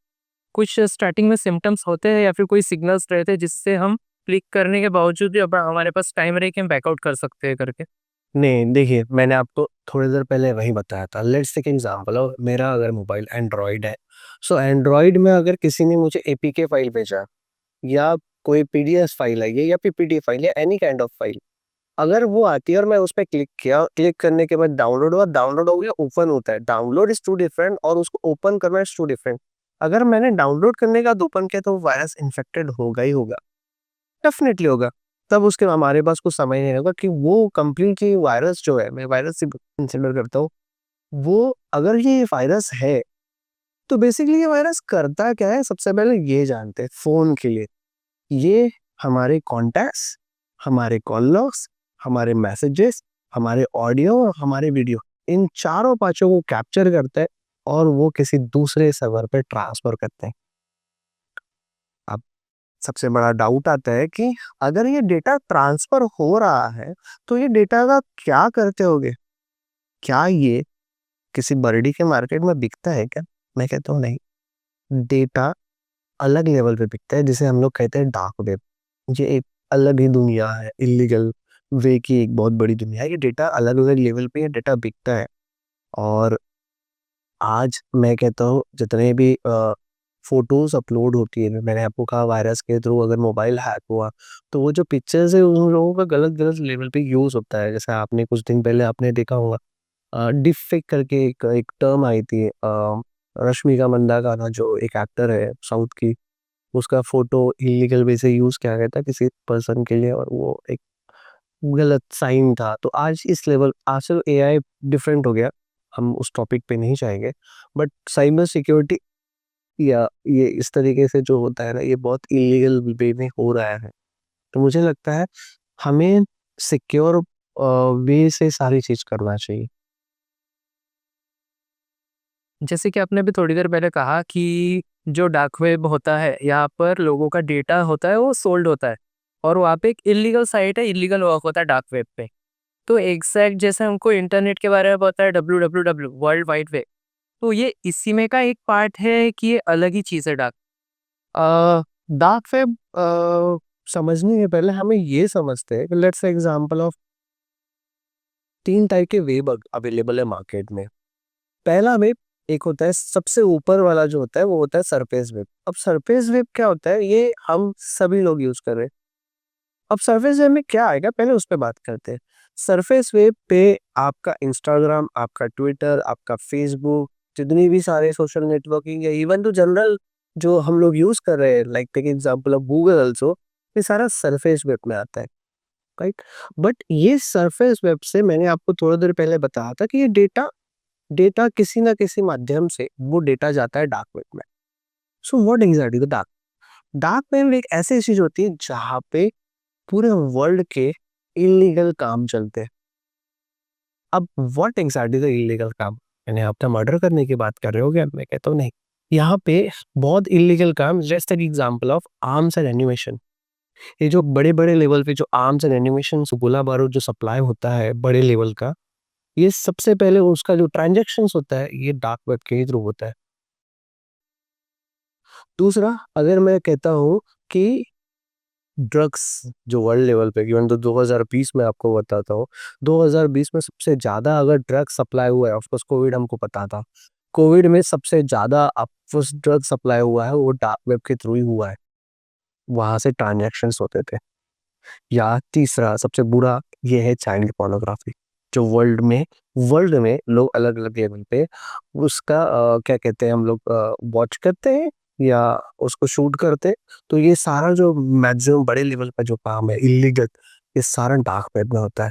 कुछ स्टार्टिंग में सिम्पटम्स होते हैं या फिर कोई सिग्नल्स रहते हैं जिससे हम क्लिक करने के बावजूद भी अब हमारे पास टाइम रहे कि हम बैकआउट कर सकते हैं करके। नहीं देखिए, मैंने आपको थोड़ी देर पहले वही बताया था। लेट्स टेक एग्जांपल ऑफ मेरा अगर मोबाइल एंड्रॉइड है, सो एंड्रॉइड में अगर किसी ने मुझे एपीके फाइल भेजा या कोई पीडीएफ फाइल है ये या पीपीटी फाइल या एनी काइंड ऑफ फाइल, अगर वो आती है और मैं उस पे क्लिक किया, क्लिक करने के बाद डाउनलोड हुआ, डाउनलोड हो गया, ओपन होता है। डाउनलोड इज टू डिफरेंट और उसको ओपन करना इज टू डिफरेंट। अगर मैंने डाउनलोड करने का ओपन किया तो वायरस इन्फेक्टेड होगा ही होगा, डेफिनेटली होगा। तब उसके हमारे पास कुछ समझ नहीं होगा कि वो कंप्लीटली वायरस जो है, मैं वायरस से कंसिडर करता हूँ, वो अगर ये वायरस है तो बेसिकली ये वायरस करता क्या है, सबसे पहले ये जानते हैं फोन के लिए। ये हमारे कॉन्टैक्ट्स, हमारे कॉल लॉग्स, हमारे मैसेजेस, हमारे ऑडियो और हमारे वीडियो, इन चारों पाँचों को कैप्चर करता है और वो किसी दूसरे सर्वर पे ट्रांसफर करते हैं। अब सबसे बड़ा डाउट आता है कि अगर ये डेटा ट्रांसफर हो रहा है तो ये डेटा का क्या करते होगे? क्या ये किसी बर्डी के मार्केट में बिकता है क्या? मैं कहता हूँ नहीं। डेटा अलग लेवल पे बिकता है, जिसे हम लोग कहते हैं डार्क वेब। ये एक अलग ही दुनिया है, इलीगल वे की एक बहुत बड़ी दुनिया है। ये डेटा अलग अलग लेवल पे ये डेटा बिकता है। और आज मैं कहता हूँ जितने भी फोटोज अपलोड होती है, मैंने आपको कहा वायरस के थ्रू अगर मोबाइल हैक हुआ तो वो जो पिक्चर्स है उन लोगों का गलत गलत लेवल पे यूज होता है। जैसे आपने कुछ दिन पहले आपने देखा होगा डिप फेक करके एक टर्म आई थी। रश्मिका मंदाना का जो एक एक्टर है साउथ की, उसका फोटो इलीगल वे से यूज किया गया था किसी पर्सन के लिए और वो एक गलत साइन था। तो आज इस लेवल, आज तो एआई डिफरेंट हो गया, हम उस टॉपिक पे नहीं जाएंगे। बट साइबर सिक्योरिटी या ये इस तरीके से जो होता है ना, ये बहुत इलीगल वे में हो रहा है। तो मुझे लगता है हमें सिक्योर वे से सारी चीज करना चाहिए। जैसे कि आपने अभी थोड़ी देर पहले कहा कि जो डार्क वेब होता है, यहाँ पर लोगों का डेटा होता है वो सोल्ड होता है, और वहाँ पे एक इलीगल साइट है, इलीगल वर्क होता है डार्क वेब पे। तो एग्जैक्ट जैसे हमको इंटरनेट के बारे में पता है, WWW वर्ल्ड वाइड वेब, तो ये इसी में का एक पार्ट है कि ये अलग ही चीज़ है डार्क। डार्क वेब समझने के पहले हमें ये समझते हैं कि लेट्स एग्जांपल ऑफ 3 टाइप के वेब अवेलेबल है मार्केट में। पहला वेब एक होता है, सबसे ऊपर वाला जो होता है वो होता है सरफेस वेब। अब सरफेस वेब क्या होता है, ये हम सभी लोग यूज कर रहे हैं। अब सरफेस वेब में क्या आएगा, पहले उस पे बात करते हैं। सरफेस वेब पे आपका इंस्टाग्राम, आपका ट्विटर, आपका फेसबुक, जितनी भी सारे सोशल नेटवर्किंग या इवन तो जनरल जो हम लोग यूज कर रहे हैं, like take example of Google also, ये सारा सरफेस वेब में आता है, राइट। बट ये सरफेस वेब से मैंने आपको थोड़ी देर पहले बताया था कि ये डेटा डेटा किसी ना किसी माध्यम से वो डेटा जाता है डार्क वेब में। So what exactly the dark dark web एक ऐसी चीज होती है जहां पे पूरे वर्ल्ड के इलीगल काम चलते हैं। अब व्हाट एग्जैक्टली द इलीगल काम, यानी आप तो मर्डर करने की बात कर रहे हो क्या? मैं कहता हूँ नहीं। यहाँ पे बहुत इलीगल काम, just an example of arms and animation. ये जो बड़े बड़े लेवल पे जो आर्म्स एंड एनिमेशन गोला बारूद जो सप्लाई होता है बड़े लेवल का, ये सबसे पहले उसका जो ट्रांजेक्शन होता है ये डार्क वेब के थ्रू होता है। दूसरा, अगर मैं कहता हूँ कि ड्रग्स जो वर्ल्ड लेवल पे, इवन तो 2020 में आपको बताता हूँ, 2020 में सबसे ज्यादा अगर ड्रग सप्लाई हुआ है, ऑफकोर्स कोविड हमको पता था, कोविड में सबसे ज्यादा फर्स्ट ड्रग सप्लाई हुआ है वो डार्क वेब के थ्रू ही हुआ है, वहां से ट्रांजेक्शन्स होते थे। या तीसरा सबसे बुरा ये है चाइल्ड पोर्नोग्राफी, जो वर्ल्ड में लोग अलग अलग लेवल पे उसका क्या कहते हैं, हम लोग वॉच करते हैं या उसको शूट करते हैं। तो ये सारा जो मैक्सिमम बड़े लेवल का जो काम है इलीगल, ये सारा डार्क वेब में होता है।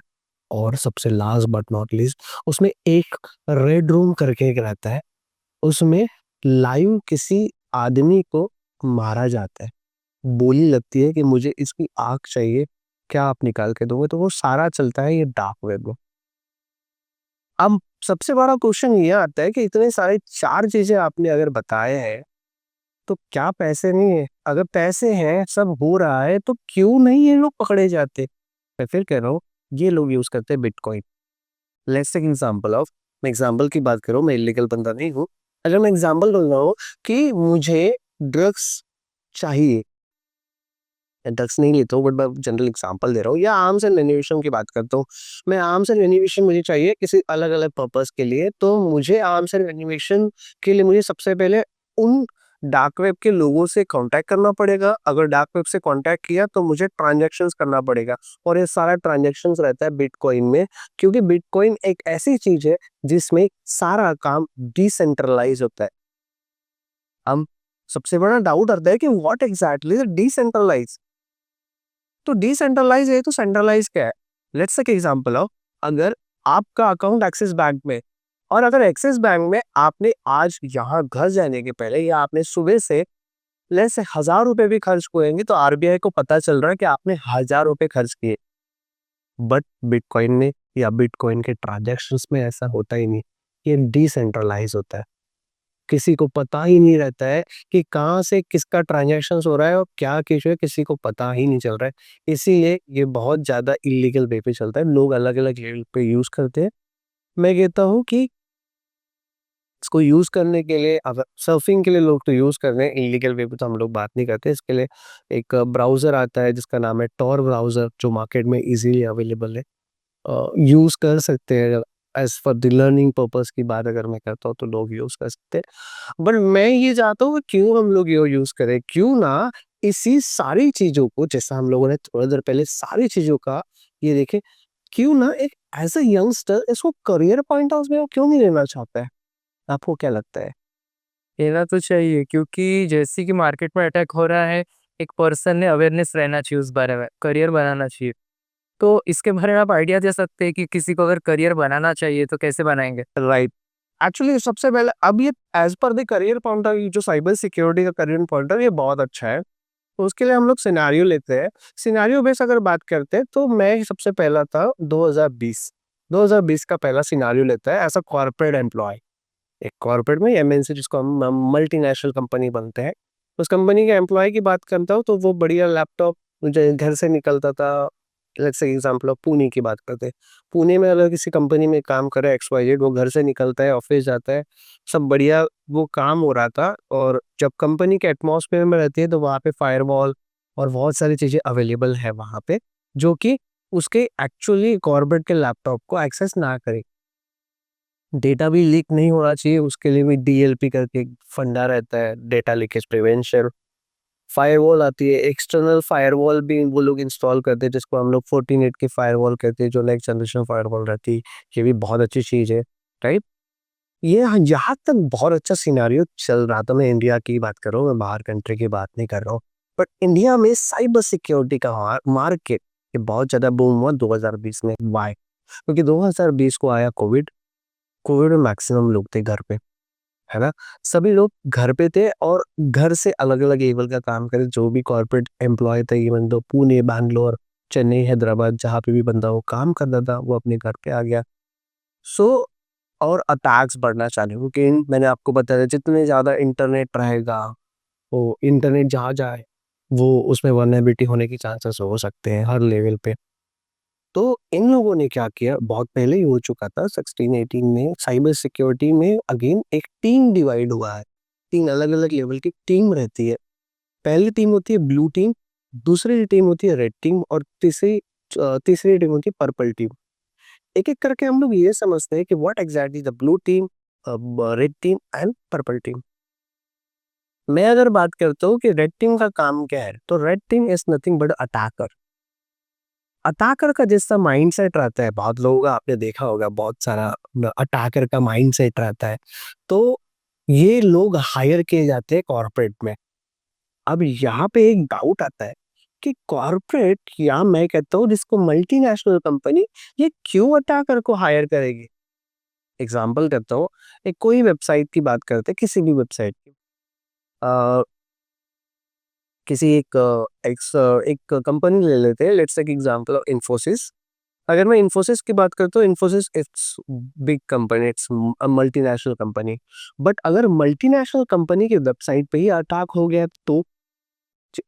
और सबसे लास्ट बट नॉट लीस्ट, उसमें एक रेड रूम करके एक रहता है, उसमें लाइव किसी आदमी को मारा जाता है, बोली लगती है कि मुझे इसकी आंख चाहिए, क्या आप निकाल के दोगे? तो वो सारा चलता है ये डार्क वेब में। अब सबसे बड़ा क्वेश्चन ये आता है कि इतने सारे 4 चीजें आपने अगर बताए हैं, तो क्या पैसे नहीं है? अगर पैसे हैं, सब हो रहा है, तो क्यों नहीं ये लोग पकड़े जाते? मैं फिर कह रहा हूँ, ये लोग यूज करते हैं bitcoin. Let's take example of, मैं एग्जांपल की बात करूँ, मैं इलीगल बंदा नहीं हूँ। अगर मैं एग्जांपल बोल रहा हूँ कि मुझे ड्रग्स चाहिए, ड्रग्स नहीं लेता हूँ बट मैं जनरल एग्जांपल दे रहा हूँ, या आर्म्स एंड एनिमेशन की बात करता हूँ। मैं आर्म्स एंड एनिमेशन मुझे चाहिए किसी अलग अलग पर्पस के लिए, तो मुझे आर्म्स एंड एनिमेशन के लिए मुझे सबसे पहले उन डार्क वेब के लोगों से कांटेक्ट करना पड़ेगा। अगर डार्क वेब से कांटेक्ट किया तो मुझे ट्रांजैक्शंस करना पड़ेगा, और ये सारा ट्रांजैक्शंस रहता है बिटकॉइन में, क्योंकि बिटकॉइन एक ऐसी चीज है जिसमें सारा काम डिसेंट्रलाइज होता है। हम सबसे बड़ा डाउट आता है कि व्हाट एग्जैक्टली इज डिसेंट्रलाइज। तो डिसेंट्रलाइज है तो सेंट्रलाइज क्या है? लेट्स टेक एग्जांपल ऑफ, अगर आपका अकाउंट एक्सिस बैंक में, और अगर एक्सिस बैंक में आपने आज यहाँ घर जाने के पहले या आपने सुबह से लेस से 1000 रुपए भी खर्च करेंगे तो आरबीआई को पता चल रहा है कि आपने 1000 रुपए खर्च किए। बट बिटकॉइन में या बिटकॉइन के ट्रांजैक्शंस में ऐसा होता ही नहीं। ये डिसेंट्रलाइज होता है, किसी को पता ही नहीं रहता है कि कहाँ से किसका ट्रांजैक्शंस हो रहा है और क्या कुछ है, किसी को पता ही नहीं चल रहा है। इसीलिए ये बहुत ज़्यादा इलीगल वे पे चलता है, लोग अलग-अलग लेवल पे यूज़ करते हैं। मैं कहता हूँ कि इसको यूज़ करने के लिए, अगर सर्फिंग के लिए लोग तो यूज़ कर रहे हैं, इल्लीगल वे पे तो हम लोग बात नहीं करते। इसके लिए एक ब्राउज़र आता है जिसका नाम है tor ब्राउज़र, जो मार्केट में ईज़िली अवेलेबल है। यूज़ कर सकते हैं, as for the learning purpose की बात अगर मैं करता हूँ तो लोग यूज़ कर सकते हैं। बट मैं ये चाहता हूँ कि क्यों हम लोग ये यूज़ करें? क्यों ना इसी सारी चीज़ों को, जैसा हम लोगों ने थोड़ी देर पहले सारी चीज़ों का ये देखें, क्यों ना एक एज़ अ यंगस्टर इसको करियर पॉइंट ऑफ व्यू क्यों नहीं लेना चाहता है? आपको क्या लगता है? लेना तो चाहिए, क्योंकि जैसे कि मार्केट में अटैक हो रहा है, एक पर्सन ने अवेयरनेस रहना चाहिए उस बारे में, करियर बनाना चाहिए। तो इसके बारे में आप आइडिया दे सकते हैं कि किसी को अगर करियर बनाना चाहिए तो कैसे बनाएँगे? राइट। एक्चुअली सबसे पहले अब ये as per the career point of view, जो साइबर सिक्योरिटी का करियर पॉइंट ऑफ व्यू, ये बहुत अच्छा है। तो उसके लिए हम लोग सिनेरियो लेते हैं। सिनेरियो बेस अगर बात करते हैं तो मैं सबसे पहला था 2020। 2020 का पहला सिनेरियो लेता है एज़ अ कॉर्पोरेट एम्प्लॉयी। एक कॉर्पोरेट में एमएनसी, जिसको हम मल्टीनेशनल कंपनी बनते हैं, उस कंपनी के एम्प्लॉय की बात करता हूँ तो वो बढ़िया लैपटॉप जो घर से निकलता था। Let's say example of Pune की बात करते हैं। पुणे में अगर किसी कंपनी में काम कर रहा है XYZ, वो घर से निकलता है, ऑफिस जाता है, सब बढ़िया वो काम हो रहा था। और जब कंपनी के एटमॉस्फेयर में रहती है तो वहाँ पे फायरवॉल और बहुत सारी चीज़ें अवेलेबल है वहाँ पे, जो कि उसके एक्चुअली कॉर्पोरेट के लैपटॉप को एक्सेस ना करे। डेटा भी लीक नहीं होना चाहिए, उसके लिए भी DLP करके एक फंडा रहता है, डेटा लीकेज प्रिवेंशन। फायरवॉल आती है, एक्सटर्नल फायरवॉल भी वो लोग इंस्टॉल करते हैं, जिसको हम लोग फोर्टिनेट की फायरवॉल कहते हैं, जो नेक्स्ट जनरेशन फायरवॉल रहती है। ये भी बहुत अच्छी चीज़ है, राइट? ये यहाँ तक बहुत अच्छा सिनेरियो चल रहा था। मैं इंडिया की बात कर रहा हूँ, मैं बाहर कंट्री की बात नहीं कर रहा हूँ। बट इंडिया में साइबर सिक्योरिटी का मार्केट ये बहुत ज़्यादा बूम हुआ 2020 में। वाई? क्योंकि 2020 को आया कोविड। कोविड में मैक्सिमम लोग थे घर पे, है ना? सभी लोग घर पे थे और घर से अलग-अलग लेवल का काम करे, जो भी कॉर्पोरेट एम्प्लॉयी थे, इवन दो पुणे, बैंगलोर, चेन्नई, हैदराबाद, जहाँ पे भी बंदा वो काम करता था, वो अपने घर पे आ गया। सो और अटैक्स बढ़ना चालू, क्योंकि मैंने आपको बताया जितने ज़्यादा इंटरनेट रहेगा, वो इंटरनेट जहाँ जाए, वो उसमें वल्नरेबिलिटी होने की चांसेस हो सकते हैं हर लेवल पे। तो इन लोगों ने क्या किया, बहुत पहले ही हो चुका था 16-18 में, साइबर सिक्योरिटी में अगेन एक टीम डिवाइड हुआ है। 3 अलग-अलग लेवल की टीम रहती है। पहली टीम होती है ब्लू टीम, दूसरी टीम होती है रेड टीम और तीसरी टीम होती है पर्पल टीम। एक-एक करके हम लोग ये समझते हैं कि what exactly the blue team, red team and purple team. मैं अगर बात करता हूँ कि रेड टीम का काम क्या है, तो red team is nothing but attacker. Attacker का जैसा माइंडसेट रहता है, बहुत लोगों का आपने देखा होगा, बहुत सारा अटैकर का माइंडसेट रहता है। तो ये लोग हायर किए जाते हैं कॉर्पोरेट में। अब यहाँ पे एक डाउट आता है कि कॉर्पोरेट, या मैं कहता हूँ जिसको मल्टीनेशनल कंपनी, ये क्यों अटैकर को हायर करेगी? एग्जाम्पल देता हूँ, एक कोई वेबसाइट की बात करते हैं, किसी भी वेबसाइट की। अ, किसी एक कंपनी ले लेते हैं, let's take example of Infosys. अगर मैं इन्फोसिस की बात करता हूँ, Infosys it's big company, it's a multinational company. But अगर मल्टीनेशनल कंपनी की वेबसाइट पे ही अटैक हो गया तो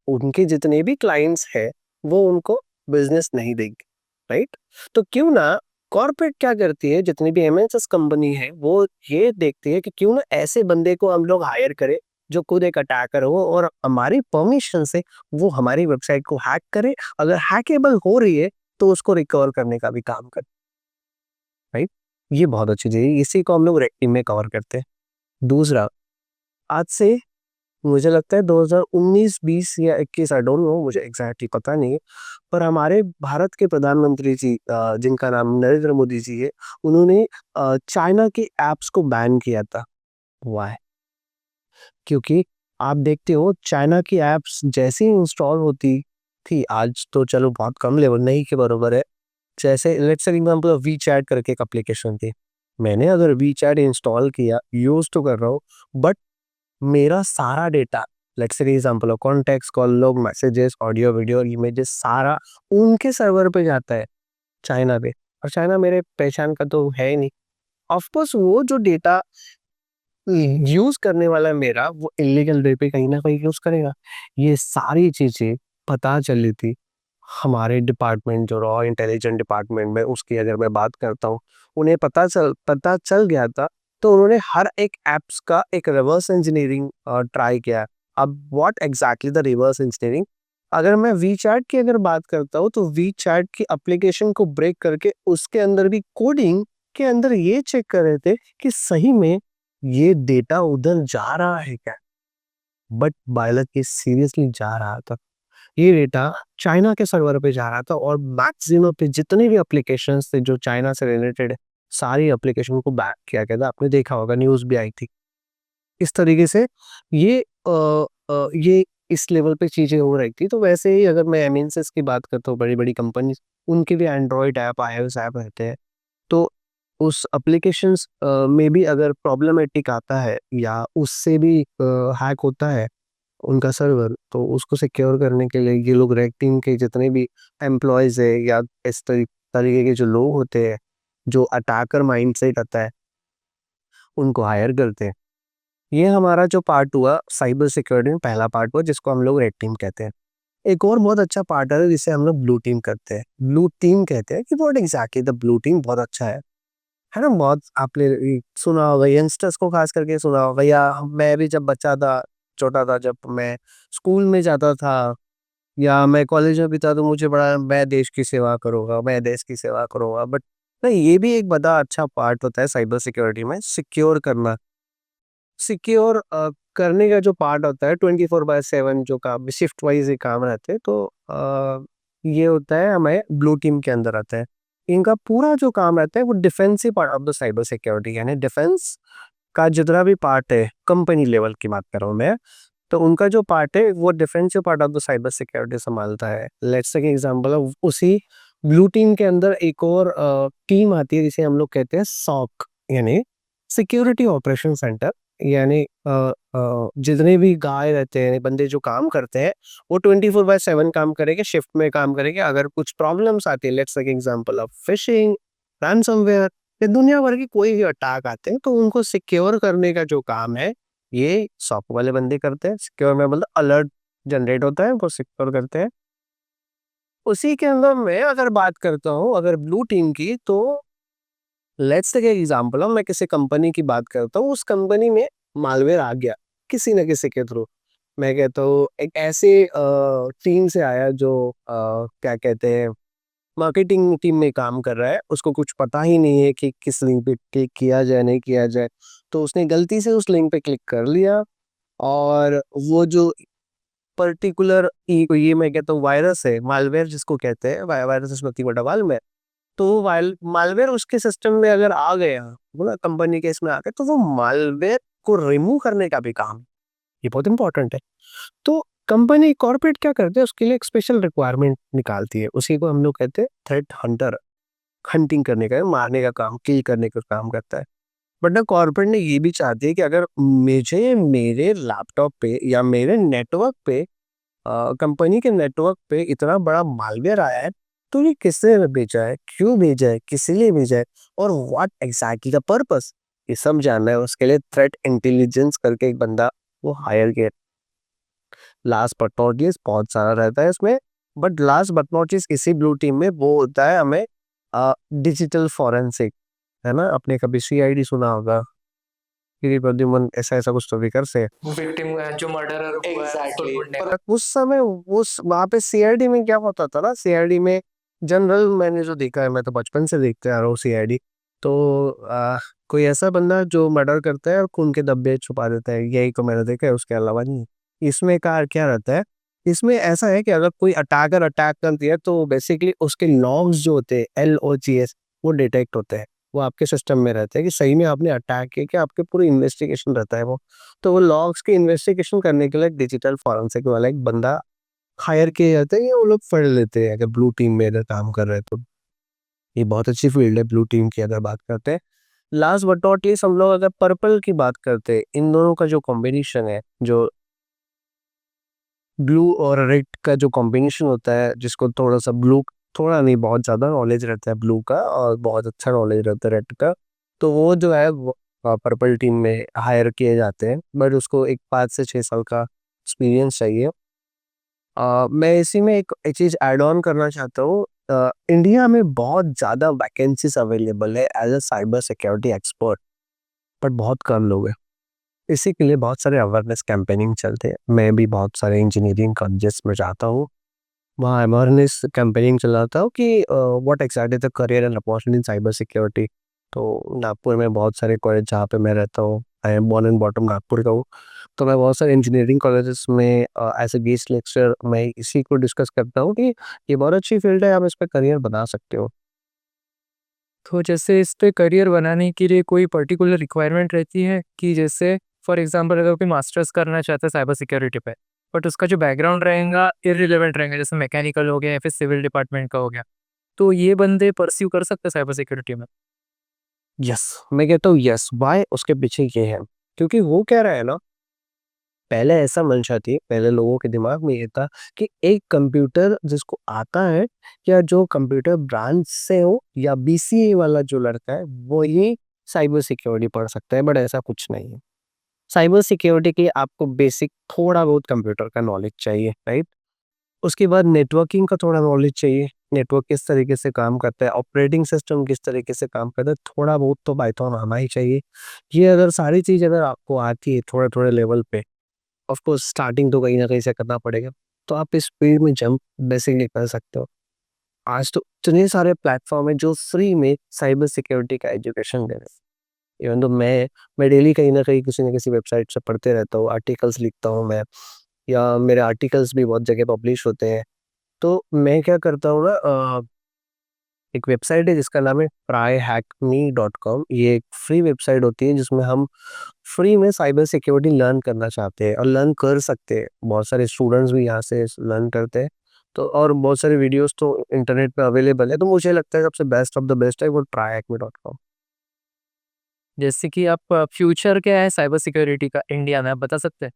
उनके जितने भी क्लाइंट्स हैं वो उनको बिजनेस नहीं देंगे, राइट? तो क्यों ना कॉर्पोरेट क्या करती है, जितनी भी एमएनसीज कंपनी है वो ये देखती है कि क्यों ना ऐसे बंदे को हम लोग हायर करें जो खुद एक अटैकर हो और हमारी परमिशन से वो हमारी वेबसाइट को हैक करे। अगर हैकेबल हो रही है तो उसको रिकवर करने का भी काम करे, राइट? ये बहुत अच्छी चीज है, इसी को हम लोग रेड टीम में कवर करते हैं। दूसरा, आज से मुझे लगता है 2019, 20 या 21, आई डोंट नो, मुझे एग्जैक्टली पता नहीं है, पर हमारे भारत के प्रधानमंत्री जी, जिनका नाम नरेंद्र मोदी जी है, उन्होंने चाइना के ऐप्स को बैन किया था। वाह? क्योंकि आप देखते हो चाइना की ऐप्स जैसे ही इंस्टॉल होती थी, आज तो चलो बहुत कम लेवल, नहीं के बराबर है। जैसे let's say example we chat करके एक एप्लीकेशन थी, मैंने अगर वी चैट इंस्टॉल किया, यूज तो कर रहा हूँ, बट मेरा सारा data, let's say example of contacts, call log, messages, audio, video, images, सारा उनके सर्वर पे जाता है, चाइना पे। और चाइना मेरे पहचान का तो है ही नहीं। ऑफ कोर्स वो जो डेटा यूज करने वाला है मेरा, वो इलीगल वे पे कहीं ना कहीं यूज करेगा। ये सारी चीजें पता चली थी हमारे डिपार्टमेंट, जो रॉ इंटेलिजेंस डिपार्टमेंट में, उसकी अगर मैं बात करता हूँ, उन्हें पता चल गया था। तो उन्होंने हर एक एप्स का एक रिवर्स इंजीनियरिंग ट्राई किया। अब what exactly the reverse engineering, अगर मैं वी चैट की अगर बात करता हूँ, तो वी चैट की एप्लीकेशन को ब्रेक करके उसके अंदर भी कोडिंग के अंदर ये चेक कर रहे थे कि सही में ये डेटा उधर जा रहा है क्या। बट बायलक ये सीरियसली जा रहा था। ये डेटा चाइना के सर्वर पे जा रहा था, और मैक्सिमम पे जितने भी एप्लीकेशंस थे जो चाइना से रिलेटेड है, सारी एप्लीकेशन को बैक किया गया था। आपने देखा होगा, न्यूज़ भी आई थी। इस तरीके से ये ये इस लेवल पे चीज़ें हो रही थी। तो वैसे ही अगर मैं एमएनसीज़ की बात करता हूँ, बड़ी-बड़ी कंपनीज़, उनके भी एंड्रॉयड ऐप, आईओएस ऐप रहते हैं। तो उस एप्लीकेशंस में भी अगर प्रॉब्लमैटिक आता है या उससे भी हैक होता है उनका सर्वर, तो उसको सिक्योर करने के लिए ये लोग रेड टीम के जितने भी एम्प्लॉयज़ है या इस तरीके के जो लोग होते हैं, जो अटैकर माइंडसेट आता है, उनको हायर करते हैं। ये हमारा जो पार्ट हुआ साइबर सिक्योरिटी में, पहला पार्ट हुआ जिसको हम लोग रेड टीम कहते हैं। एक और बहुत अच्छा पार्ट है जिसे हम लोग ब्लू टीम करते हैं। ब्लू टीम कहते हैं कि what exactly the blue team बहुत अच्छा है ना? बहुत आपने सुना होगा, यंगस्टर्स को खास करके सुना होगा, या मैं भी जब बच्चा था, छोटा था, जब मैं स्कूल में जाता था या मैं कॉलेज में भी था, तो मुझे बड़ा, मैं देश की सेवा करूँगा, मैं देश की सेवा करूँगा। बट नहीं, ये भी एक बड़ा अच्छा पार्ट होता है साइबर सिक्योरिटी में, सिक्योर करना। सिक्योर करने का जो पार्ट होता है 24/7, जो काम शिफ्ट वाइज ही काम रहते हैं, तो ये होता है हमें ब्लू टीम के अंदर आता है। इनका पूरा जो काम रहता है वो defensive part of the cyber security, यानी डिफेंस का जितना भी पार्ट है, कंपनी लेवल की बात कर रहा हूँ मैं, तो उनका जो पार्ट है वो defensive part of the cyber security संभालता है। लेट्स टेक एग्जांपल ऑफ उसी ब्लू टीम के अंदर एक और टीम आती है जिसे हम लोग कहते हैं सॉक, यानी सिक्योरिटी ऑपरेशन सेंटर। यानी जितने भी गाय रहते हैं, बंदे जो काम करते हैं, वो 24/7 काम करेंगे, शिफ्ट में काम करेंगे। अगर कुछ प्रॉब्लम्स आती है, let's take example of phishing, ransomware, ये दुनिया भर की कोई भी अटैक आते हैं, तो उनको सिक्योर करने का जो काम है, ये सॉक वाले बंदे करते हैं। सिक्योर में मतलब अलर्ट जनरेट होता है, वो सिक्योर करते हैं। उसी के अंदर मैं अगर बात करता हूँ अगर ब्लू टीम की, तो लेट्स टेक एग्जांपल ऑफ, मैं किसी कंपनी की बात करता हूँ, उस कंपनी में मालवेयर आ गया किसी न किसी के थ्रू। मैं कहता हूँ एक ऐसे टीम से आया जो क्या कहते हैं, मार्केटिंग टीम में काम कर रहा है, उसको कुछ पता ही नहीं है कि किस लिंक पे क्लिक किया जाए, नहीं किया जाए। तो उसने गलती से उस लिंक पे क्लिक कर लिया, और वो जो पर्टिकुलर ये मैं कहता हूँ वायरस है, मालवेयर जिसको कहते हैं, वायरस इसमें इतना बड़ा मालूम है। तो वो मालवेयर उसके सिस्टम में अगर आ गया, बोला कंपनी के इसमें आ गया, तो वो मालवेयर को रिमूव करने का भी काम, ये बहुत इंपॉर्टेंट है। तो कंपनी कॉर्पोरेट क्या करते हैं, उसके लिए एक स्पेशल रिक्वायरमेंट निकालती है, उसी को हम लोग कहते हैं थ्रेट हंटर। हंटिंग करने का, मारने का काम, किल करने का काम करता है। बट ना कॉर्पोरेट ने ये भी चाहती है कि अगर मुझे मेरे लैपटॉप पे या मेरे नेटवर्क पे, कंपनी के नेटवर्क पे इतना बड़ा मालवेयर आया है, तो ये किसने भेजा है, क्यों भेजा है, किस लिए भेजा है, और व्हाट एग्जैक्टली द पर्पस, ये सब जानना है। उसके लिए थ्रेट इंटेलिजेंस करके एक बंदा वो हायर किया। लास्ट बट नॉट लीस्ट, बहुत सारा रहता है इसमें, but last but not least इसी ब्लू टीम में वो होता है हमें डिजिटल फॉरेंसिक, है ना? आपने कभी सीआईडी सुना होगा, कि प्रद्युमन ऐसा ऐसा कुछ तो भी कर से। विक्टिम जो मर्डरर हुआ है उसको ढूंढने का। पर उस समय उस वहाँ पे सीआईडी में क्या होता था ना, सीआईडी में जनरल मैंने जो देखा है, मैं तो बचपन से देखते आ रहा हूँ सीआईडी, तो कोई ऐसा बंदा जो मर्डर करता है और खून के धब्बे छुपा देता है, यही तो मैंने देखा है, उसके अलावा नहीं। इसमें का क्या रहता है, इसमें ऐसा है कि अगर कोई अटैकर अटैक करती है, तो बेसिकली उसके लॉग्स जो होते हैं, LOGS, वो डिटेक्ट होते हैं, वो आपके सिस्टम में रहते हैं कि सही में आपने अटैक किया, कि आपके पूरी इन्वेस्टिगेशन रहता है वो। तो वो लॉग्स की इन्वेस्टिगेशन करने के लिए डिजिटल फॉरेंसिक वाला एक बंदा हायर किए जाते हैं, या वो लोग पढ़ लेते हैं अगर ब्लू टीम में अगर काम कर रहे हैं तो। ये बहुत अच्छी फील्ड है ब्लू टीम की अगर बात करते हैं। लास्ट बट नॉट लीस्ट, हम लोग अगर पर्पल की बात करते हैं, इन दोनों का जो कॉम्बिनेशन है, जो ब्लू और रेड का जो कॉम्बिनेशन होता है, जिसको थोड़ा सा ब्लू थोड़ा नहीं बहुत ज़्यादा नॉलेज रहता है ब्लू का और बहुत अच्छा नॉलेज रहता है रेड का, तो वो जो है वो पर्पल टीम में हायर किए जाते हैं, बट उसको एक 5 से 6 साल का एक्सपीरियंस चाहिए। मैं इसी में एक चीज़ ऐड ऑन करना चाहता हूँ। इंडिया में बहुत ज़्यादा वैकेंसीज अवेलेबल है as a cyber security expert, but बहुत कम लोग हैं। इसी के लिए बहुत सारे अवेयरनेस कैंपेनिंग चलते हैं। मैं भी बहुत सारे इंजीनियरिंग कॉलेजेस में जाता हूँ, वहाँ अवेयरनेस कैंपेनिंग चलाता हूँ कि what excited the career and opportunity in cyber security. तो नागपुर में बहुत सारे कॉलेज जहाँ पे मैं रहता हूँ, I am born and bottom Nagpur का हूँ, तो मैं बहुत सारे इंजीनियरिंग कॉलेजेस में एज ए गेस्ट लेक्चर मैं इसी को डिस्कस करता हूँ कि ये बहुत अच्छी फील्ड है, आप इस पर करियर बना सकते हो। तो जैसे इस पे करियर बनाने के लिए कोई पर्टिकुलर रिक्वायरमेंट रहती है कि जैसे फॉर एग्जांपल अगर कोई मास्टर्स करना चाहता है साइबर सिक्योरिटी पे, बट उसका जो बैकग्राउंड रहेगा इररिलेवेंट रहेगा, जैसे मैकेनिकल हो गया या फिर सिविल डिपार्टमेंट का हो गया, तो ये बंदे परस्यू कर सकते हैं साइबर सिक्योरिटी में? यस, मैं कहता हूँ यस। वाई? उसके पीछे ये है, क्योंकि वो कह रहा है ना, पहले ऐसा मंशा थी, पहले लोगों के दिमाग में ये था कि एक कंप्यूटर जिसको आता है या जो कंप्यूटर ब्रांच से हो या बीसीए वाला जो लड़का है वो ही साइबर सिक्योरिटी पढ़ सकता है, बट ऐसा कुछ नहीं है। साइबर सिक्योरिटी के लिए आपको बेसिक थोड़ा बहुत कंप्यूटर का नॉलेज चाहिए, राइट? उसके बाद नेटवर्किंग का थोड़ा नॉलेज चाहिए, नेटवर्क किस तरीके से काम करता है, ऑपरेटिंग सिस्टम किस तरीके से काम करता है, थोड़ा बहुत तो पाइथन आना ही चाहिए। ये अगर सारी चीज़ अगर आपको आती है थोड़े थोड़े लेवल पे, ऑफ कोर्स स्टार्टिंग तो कहीं न कहीं से करना पड़ेगा, तो आप इस फील्ड में जंप बेसिकली कर सकते हो। आज तो इतने सारे प्लेटफ़ॉर्म हैं जो फ्री में साइबर सिक्योरिटी का एजुकेशन दे रहे हैं। इवन तो मैं डेली कहीं न कहीं किसी न किसी वेबसाइट से पढ़ते रहता हूँ, आर्टिकल्स लिखता हूँ मैं, या मेरे आर्टिकल्स भी बहुत जगह पब्लिश होते हैं। तो मैं क्या करता हूँ ना, एक वेबसाइट है जिसका नाम है tryhackme.com। ये एक फ्री वेबसाइट होती है जिसमें हम फ्री में साइबर सिक्योरिटी लर्न करना चाहते हैं और लर्न कर सकते हैं। बहुत सारे स्टूडेंट्स भी यहाँ से लर्न करते हैं, तो और बहुत सारे वीडियोस तो इंटरनेट पे अवेलेबल है, तो मुझे लगता है सबसे बेस्ट ऑफ द बेस्ट है वो tryhackme.com। जैसे कि आप फ्यूचर क्या है साइबर सिक्योरिटी का इंडिया में, आप बता सकते हैं?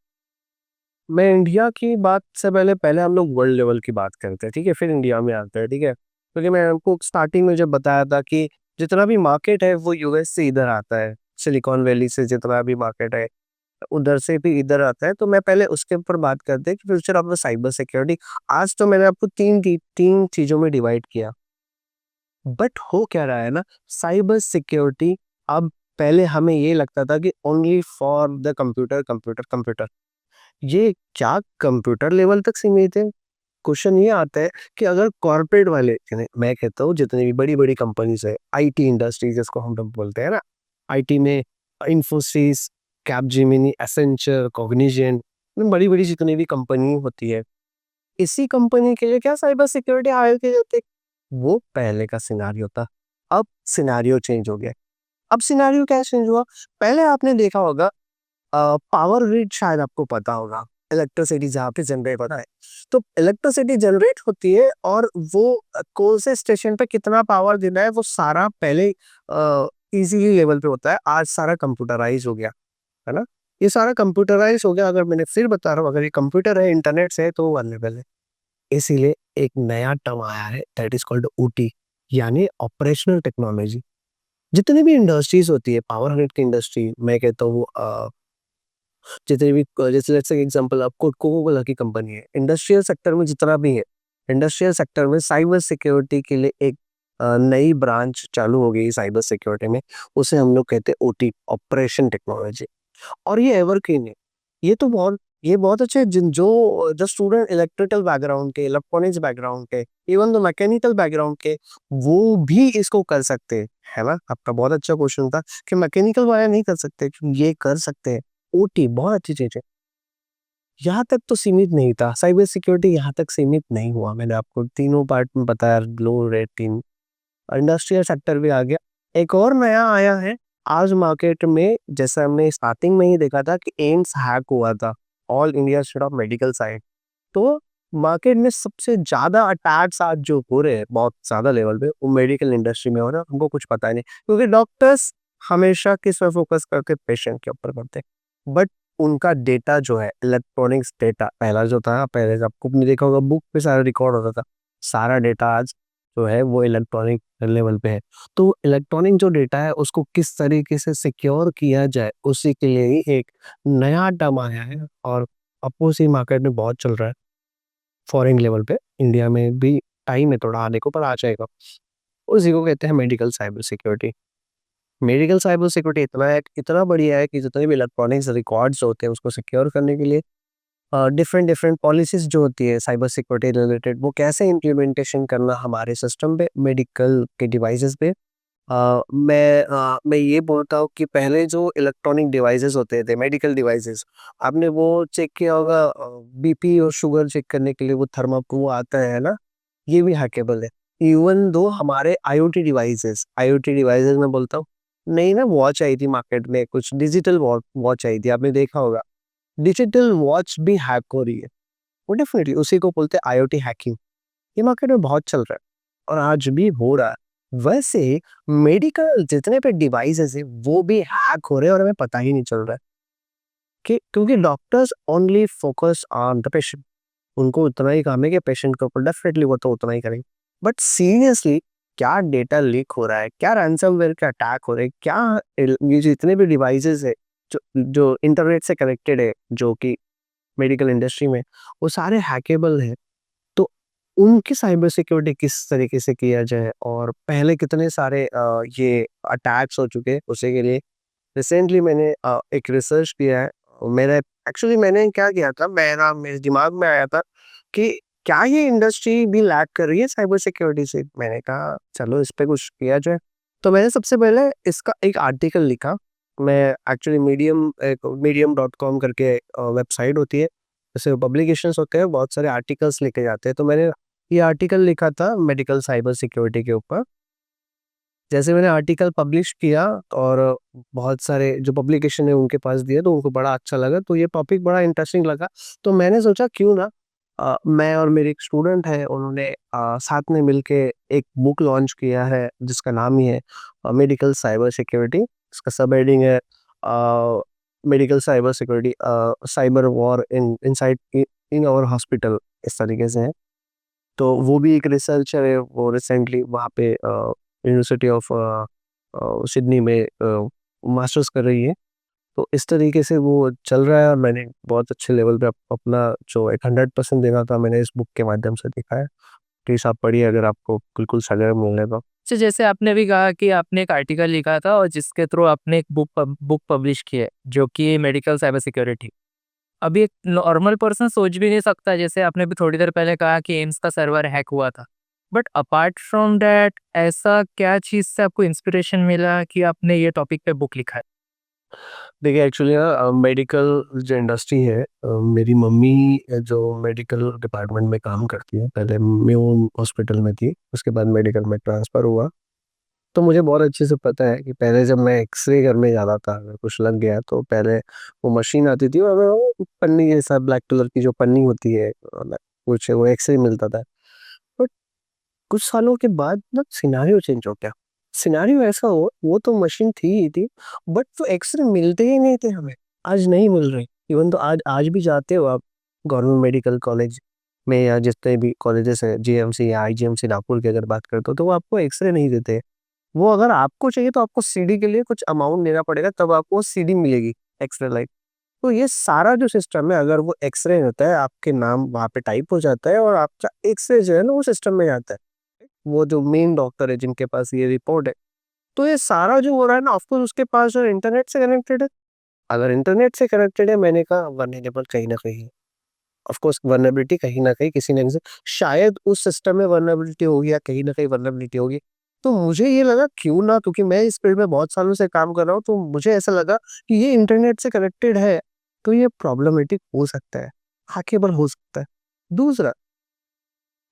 मैं इंडिया की बात से पहले पहले हम लोग वर्ल्ड लेवल की बात करते हैं, ठीक है, फिर इंडिया में आते हैं, ठीक है, क्योंकि मैं आपको स्टार्टिंग में जब बताया था कि जितना भी मार्केट है वो यूएस से इधर आता है, सिलिकॉन वैली से जितना भी मार्केट है उधर से भी इधर आता है, तो मैं पहले उसके ऊपर बात करते हैं कि future of the cyber security. आज तो मैंने आपको तीन चीजों में डिवाइड किया, बट हो क्या रहा है ना, साइबर सिक्योरिटी अब, पहले हमें ये लगता था कि only for the computer computer computer, ये क्या कंप्यूटर लेवल तक सीमित है? क्वेश्चन ये आता है कि अगर कॉर्पोरेट वाले, यानी मैं कहता हूँ जितनी भी बड़ी बड़ी कंपनीज है, आईटी इंडस्ट्री जिसको हम लोग बोलते हैं ना, आईटी में इंफोसिस, कैपजेमिनी, एसेंचर, कॉग्निजेंट, बड़ी बड़ी जितनी भी कंपनी होती है, इसी कंपनी के लिए क्या साइबर सिक्योरिटी हायर किए जाते हैं? वो पहले का सिनारियो था, अब सिनारियो चेंज हो गया। अब सिनारियो क्या चेंज हुआ? पहले आपने देखा होगा, पावर ग्रिड शायद आपको पता होगा, इलेक्ट्रिसिटी जहाँ पे जनरेट होता है, तो इलेक्ट्रिसिटी जनरेट होती है और वो कौन से स्टेशन पे कितना पावर देना है वो सारा पहले इजीली लेवल पे होता है। आज सारा कंप्यूटराइज हो गया, है ना, ये सारा कंप्यूटराइज हो गया। अगर मैंने फिर बता रहा हूँ, अगर ये कंप्यूटर है, इंटरनेट से है, तो वो अवेलेबल है। इसीलिए एक नया टर्म आया है, दैट इज कॉल्ड ओटी, यानी ऑपरेशनल टेक्नोलॉजी। जितनी भी इंडस्ट्रीज होती है, पावर ग्रिड की इंडस्ट्री, मैं कहता हूँ जितने भी, जैसे लेट्स से एग्जांपल, आपको कोको कोला की कंपनी है, इंडस्ट्रियल सेक्टर में जितना भी है, इंडस्ट्रियल सेक्टर में साइबर सिक्योरिटी के लिए एक नई ब्रांच चालू हो गई साइबर सिक्योरिटी में, उसे हम लोग कहते हैं ओटी, ऑपरेशन टेक्नोलॉजी। और ये एवरग्रीन है। ये तो बहुत ये बहुत अच्छे हैं, जिन जो जो स्टूडेंट इलेक्ट्रिकल बैकग्राउंड के, इलेक्ट्रॉनिक्स बैकग्राउंड के, इवन तो मैकेनिकल बैकग्राउंड के, वो भी इसको कर सकते हैं, है ना? आपका बहुत अच्छा क्वेश्चन था कि मैकेनिकल वाले नहीं कर सकते, ये कर सकते हैं। ओटी बहुत अच्छी चीज है। यहाँ तक तो सीमित नहीं था साइबर सिक्योरिटी, यहाँ तक सीमित नहीं हुआ। मैंने आपको तीनों पार्ट में बताया, लो रेट तीन, इंडस्ट्रियल सेक्टर भी आ गया। एक और नया आया है आज मार्केट में, जैसा हमने स्टार्टिंग में ही देखा था कि एम्स हैक हुआ था, all India institute of medical science. तो मार्केट में सबसे ज्यादा अटैक्स आज जो हो रहे हैं बहुत ज्यादा लेवल पे, वो मेडिकल इंडस्ट्री में हो रहा है। हमको कुछ पता ही नहीं, क्योंकि डॉक्टर्स हमेशा किस पे फोकस करके, पेशेंट के ऊपर करते हैं, बट उनका डेटा जो है, इलेक्ट्रॉनिक्स डेटा, पहला जो था, पहले आपको नहीं देखा होगा, बुक पे सारा रिकॉर्ड होता था, सारा डेटा आज जो है वो इलेक्ट्रॉनिक लेवल पे है। तो इलेक्ट्रॉनिक जो डेटा है उसको किस तरीके से सिक्योर किया जाए, उसी के लिए ही एक नया टर्म आया है और अपोज़ी मार्केट में बहुत चल रहा है फॉरेन लेवल पे। इंडिया में भी टाइम है थोड़ा आने को, पर आ जाएगा। उसी को कहते हैं medical cyber security. Medical cyber security इतना बढ़िया है कि जितने भी इलेक्ट्रॉनिक्स रिकॉर्ड्स होते हैं उसको सिक्योर करने के लिए डिफरेंट डिफरेंट पॉलिसीज जो होती है साइबर सिक्योरिटी रिलेटेड, वो कैसे इम्प्लीमेंटेशन करना हमारे सिस्टम पे, मेडिकल के डिवाइसेस पे। मैं ये बोलता हूँ कि पहले जो इलेक्ट्रॉनिक डिवाइसेस होते थे, मेडिकल डिवाइसेस, आपने वो चेक किया होगा, बीपी और शुगर चेक करने के लिए वो वो आता है ना, ये भी हैकेबल है। इवन दो हमारे आईओटी डिवाइसेस में बोलता हूँ, नई ना वॉच आई थी मार्केट में, कुछ डिजिटल वॉच आई थी, आपने देखा होगा। डिजिटल वॉच भी हैक हो रही है, वो डेफिनेटली उसी को बोलते हैं आईओटी हैकिंग। ये मार्केट में बहुत चल रहा है और आज भी हो रहा है। वैसे मेडिकल जितने पे डिवाइसेस है वो भी हैक हो रहे हैं और हमें पता ही नहीं चल रहा है कि, क्योंकि doctors only focus on the patient, उनको उतना ही काम है कि पेशेंट के ऊपर, डेफिनेटली वो तो उतना ही करेंगे। बट सीरियसली क्या डेटा लीक हो रहा है, क्या रैंसमवेयर के अटैक हो रहे हैं, क्या ये जितने भी डिवाइसेस है जो जो इंटरनेट से कनेक्टेड है, जो कि मेडिकल इंडस्ट्री में, वो सारे हैकेबल हैं। तो उनकी साइबर सिक्योरिटी किस तरीके से किया जाए, और पहले कितने सारे ये अटैक्स हो चुके हैं, उसी के लिए रिसेंटली मैंने एक रिसर्च किया है। मेरा एक्चुअली मैंने क्या किया था, मेरे दिमाग में आया था कि क्या ये इंडस्ट्री भी लैग कर रही है साइबर सिक्योरिटी से। मैंने कहा चलो इस पे कुछ किया जाए। तो मैंने सबसे पहले इसका एक आर्टिकल लिखा। मैं एक्चुअली मीडियम.com करके वेबसाइट होती है, जैसे पब्लिकेशंस होते हैं, बहुत सारे आर्टिकल्स लिखे जाते हैं। तो मैंने ये आर्टिकल लिखा था मेडिकल साइबर सिक्योरिटी के ऊपर। जैसे मैंने आर्टिकल पब्लिश किया और बहुत सारे जो पब्लिकेशन है उनके पास दिया, तो उनको बड़ा अच्छा लगा, तो ये टॉपिक बड़ा इंटरेस्टिंग लगा। तो मैंने सोचा क्यों ना मैं और मेरे एक स्टूडेंट है, उन्होंने साथ में मिलके एक बुक लॉन्च किया है जिसका नाम ही है मेडिकल साइबर सिक्योरिटी। इसका सब हेडिंग है medical cyber security, cyber war in inside in our hospital, इस तरीके से है। तो वो भी एक रिसर्चर है, वो रिसेंटली वहाँ पे यूनिवर्सिटी ऑफ सिडनी में मास्टर्स कर रही है। तो इस तरीके से वो चल रहा है और मैंने बहुत अच्छे लेवल पे अपना जो एक 100% देना था, मैंने इस बुक के माध्यम से दिखाया। प्लीज़ आप पढ़िए अगर आपको बिल्कुल सजेशन मिलने तो। तो जैसे आपने भी कहा कि आपने एक आर्टिकल लिखा था और जिसके थ्रू आपने एक बुक पब्लिश की है जो कि मेडिकल साइबर सिक्योरिटी। अभी एक नॉर्मल पर्सन सोच भी नहीं सकता, जैसे आपने भी थोड़ी देर पहले कहा कि एम्स का सर्वर हैक हुआ था। बट अपार्ट फ्रॉम दैट ऐसा क्या चीज़ से आपको इंस्पिरेशन मिला कि आपने ये टॉपिक पे बुक लिखा है? देखिए एक्चुअली ना मेडिकल जो इंडस्ट्री है, मेरी मम्मी जो मेडिकल डिपार्टमेंट में काम करती है, पहले म्यून हॉस्पिटल में थी, उसके बाद मेडिकल में ट्रांसफ़र हुआ। तो मुझे बहुत अच्छे से पता है कि पहले जब मैं एक्सरे करने जाता था, अगर कुछ लग गया तो पहले वो मशीन आती थी और वो पन्नी जैसा ब्लैक कलर की जो पन्नी होती है, कुछ वो एक्सरे मिलता था। बट कुछ सालों के बाद ना सिनेरियो चेंज हो गया। सिनेरियो ऐसा हो, वो तो मशीन थी ही थी, बट वो एक्सरे मिलते ही नहीं थे हमें। आज नहीं मिल रहे। इवन तो आज आज भी जाते हो आप गवर्नमेंट मेडिकल कॉलेज में या जितने भी कॉलेजेस हैं, जीएमसी या आईजीएमसी नागपुर की अगर बात करते हो, तो वो आपको एक्सरे नहीं देते। वो अगर आपको चाहिए तो आपको सीडी के लिए कुछ अमाउंट देना पड़ेगा, तब आपको सीडी मिलेगी एक्सरे लाइट। तो ये सारा जो सिस्टम है, अगर वो एक्सरे होता है, आपके नाम वहाँ पे टाइप हो जाता है और आपका एक्सरे जो है ना वो सिस्टम में जाता है, वो जो मेन डॉक्टर है जिनके पास ये रिपोर्ट है। तो ये सारा जो हो रहा है ना, ऑफकोर्स उसके पास जो इंटरनेट से कनेक्टेड है। अगर इंटरनेट से कनेक्टेड है, मैंने कहा वल्नरेबल कहीं ना कहीं, ऑफकोर्स वल्नरेबिलिटी कहीं ना कहीं किसी ना किसी, शायद उस सिस्टम में वल्नरेबिलिटी होगी या कहीं ना कहीं वल्नरेबिलिटी होगी। तो मुझे ये लगा क्यों ना, क्योंकि मैं इस फील्ड में बहुत सालों से काम कर रहा हूँ, तो मुझे ऐसा लगा कि ये इंटरनेट से कनेक्टेड है, तो ये प्रॉब्लमेटिक हो सकता है, हैकेबल हो सकता है। दूसरा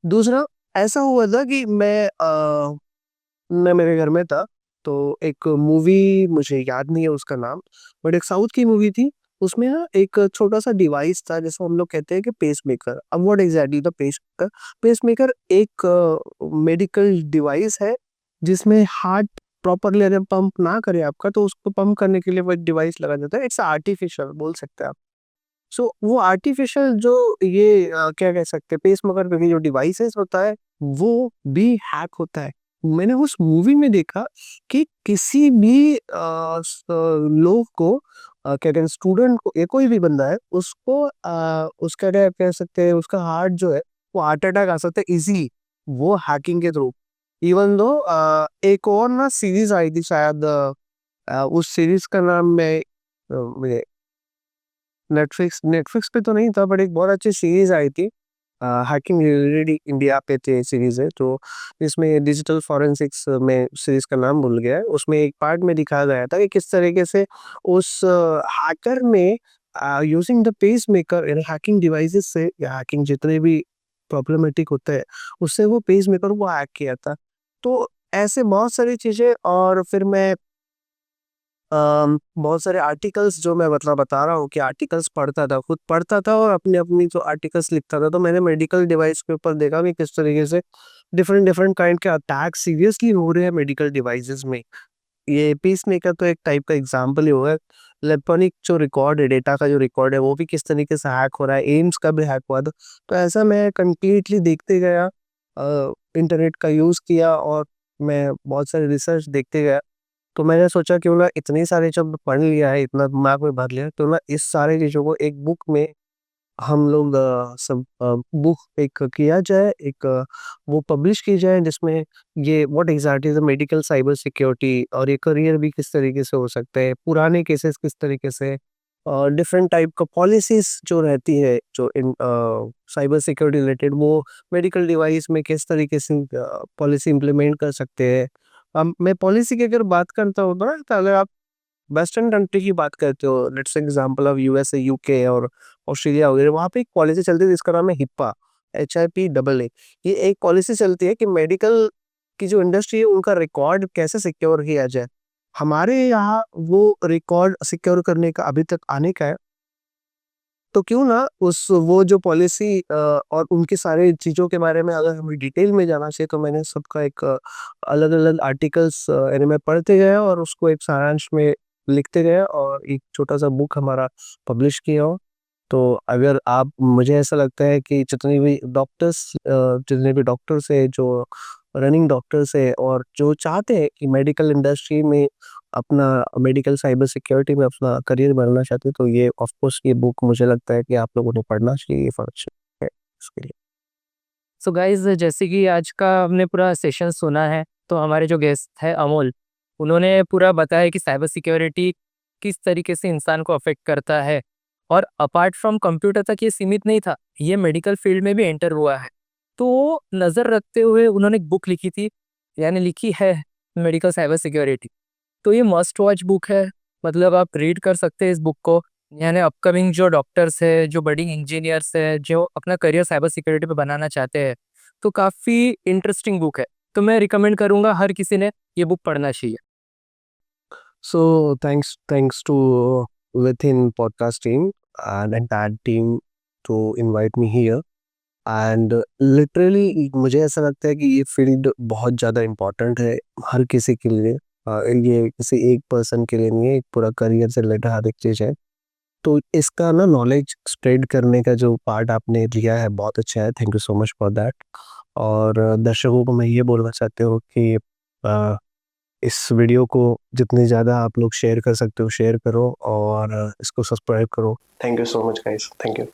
दूसरा ऐसा हुआ था कि मैं मेरे घर में था, तो एक मूवी मुझे याद नहीं है उसका नाम, बट एक साउथ की मूवी थी। उसमें ना एक छोटा-सा डिवाइस था जिसको हम लोग कहते हैं कि पेसमेकर। अब what exactly the pacemaker? Pacemaker एक मेडिकल डिवाइस है जिसमें हार्ट प्रॉपर्ली अगर पंप ना करे आपका, तो उसको पंप करने के लिए वो एक डिवाइस लगाया जाता है। इट्स आर्टिफिशियल बोल सकते हैं आप। सो वो आर्टिफिशियल जो ये क्या कह सकते हैं, पेसमेकर पे भी जो डिवाइसेस होता है, वो भी हैक होता है। मैंने उस मूवी में देखा कि किसी भी लोग को क्या कहते हैं, स्टूडेंट को, या कोई भी बंदा है, उसको उसका क्या कह सकते हैं, उसका हार्ट जो है वो हार्ट अटैक आ सकता है इजीली, वो हैकिंग के थ्रू। इवन दो एक और ना सीरीज आई थी शायद, उस सीरीज का नाम मैं मुझे नेटफ्लिक्स नेटफ्लिक्स पे तो नहीं था, बट एक बहुत अच्छी सीरीज आई थी हैकिंग रिलेटेड, इंडिया पे थे सीरीज है। तो इसमें डिजिटल फॉरेंसिक्स में सीरीज का नाम भूल गया है, उसमें एक पार्ट में दिखाया गया था कि किस तरीके से उस हैकर ने using the pacemaker in hacking devices से, या हैकिंग जितने भी प्रॉब्लमेटिक होते हैं उससे, वो पेस मेकर वो हैक किया था। तो ऐसे बहुत सारी चीजें। और फिर मैं बहुत सारे आर्टिकल्स, जो मैं मतलब बता रहा हूँ कि आर्टिकल्स पढ़ता था, खुद पढ़ता था और अपनी अपनी जो आर्टिकल्स लिखता था, तो मैंने मेडिकल डिवाइस के ऊपर देखा कि किस तरीके से डिफरेंट डिफरेंट काइंड के अटैक सीरियसली हो रहे हैं मेडिकल डिवाइसेस में। ये पीस मेकर तो एक टाइप का एग्जाम्पल ही होगा। इलेक्ट्रॉनिक जो रिकॉर्ड है, डेटा का जो रिकॉर्ड है, वो भी किस तरीके से हैक हो रहा है, एम्स का भी हैक हुआ था। तो ऐसा मैं कंप्लीटली देखते गया, इंटरनेट का यूज़ किया, और मैं बहुत सारे रिसर्च देखते गया। तो मैंने सोचा क्यों ना इतनी सारी जब पढ़ लिया है, इतना दिमाग में भर लिया, तो ना इस सारी चीज़ों को एक बुक में हम लोग सब बुक एक किया जाए, एक वो पब्लिश की जाए, जिसमें ये what exactly is medical cyber security, और ये करियर भी किस तरीके से हो सकते हैं, पुराने केसेस किस तरीके से, और डिफरेंट टाइप का पॉलिसीज जो रहती है जो इन साइबर सिक्योरिटी रिलेटेड, वो मेडिकल डिवाइस में किस तरीके से पॉलिसी इम्प्लीमेंट कर सकते हैं। मैं पॉलिसी की अगर बात करता हूँ तो ना, तो अगर आप वेस्टर्न कंट्री की बात करते हो, let's example of USA, UK और ऑस्ट्रेलिया वगैरह, वहाँ पे एक पॉलिसी चलती है जिसका नाम है हिप्पा, HIPAA। ये एक पॉलिसी चलती है कि मेडिकल की जो इंडस्ट्री है उनका रिकॉर्ड कैसे सिक्योर किया जाए। हमारे यहाँ वो रिकॉर्ड सिक्योर करने का अभी तक आने का है। तो क्यों ना उस वो जो पॉलिसी और उनकी सारी चीज़ों के बारे में अगर हमें डिटेल में जाना चाहिए, तो मैंने सबका एक अलग-अलग आर्टिकल्स यानी मैं पढ़ते गया और उसको एक सारांश में लिखते गया, और एक छोटा-सा बुक हमारा पब्लिश किया हो। तो अगर आप, मुझे ऐसा लगता है कि जितने भी डॉक्टर्स हैं, जो रनिंग डॉक्टर्स हैं और जो चाहते हैं कि मेडिकल इंडस्ट्री में अपना, मेडिकल साइबर सिक्योरिटी में अपना करियर बनाना चाहते हैं, तो ये ऑफ कोर्स ये बुक मुझे लगता है कि आप लोगों ने पढ़ना चाहिए, ये फर्स्ट है इसके लिए। सो गाइज, जैसे कि आज का हमने पूरा सेशन सुना है, तो हमारे जो गेस्ट है अमोल, उन्होंने पूरा बताया कि साइबर सिक्योरिटी किस तरीके से इंसान को अफेक्ट करता है। और अपार्ट फ्रॉम कंप्यूटर तक ये सीमित नहीं था, ये मेडिकल फील्ड में भी एंटर हुआ है। तो नज़र रखते हुए उन्होंने एक बुक लिखी थी, यानी लिखी है मेडिकल साइबर सिक्योरिटी। तो ये मस्ट वॉच बुक है, मतलब आप रीड कर सकते हैं इस बुक को। यानी अपकमिंग जो डॉक्टर्स है, जो बडिंग इंजीनियर्स है, जो अपना करियर साइबर सिक्योरिटी पे बनाना चाहते हैं, तो काफ़ी इंटरेस्टिंग बुक है। तो मैं रिकमेंड करूँगा हर किसी ने ये बुक पढ़ना चाहिए। So thanks to Within podcast team and entire team to invite me here. And literally मुझे ऐसा लगता है कि ये फील्ड बहुत ज़्यादा इम्पोर्टेंट है हर किसी के लिए। ये किसी एक पर्सन के लिए नहीं है, एक पूरा करियर से रिलेटेड हर एक चीज़ है। तो इसका ना नॉलेज स्प्रेड करने का जो पार्ट आपने लिया है बहुत अच्छा है, thank you so much for that. और दर्शकों को मैं ये बोलना चाहती हूँ कि इस वीडियो को जितनी ज़्यादा आप लोग शेयर कर सकते हो शेयर करो, और इसको सब्सक्राइब करो। Thank you so much guys, thank you.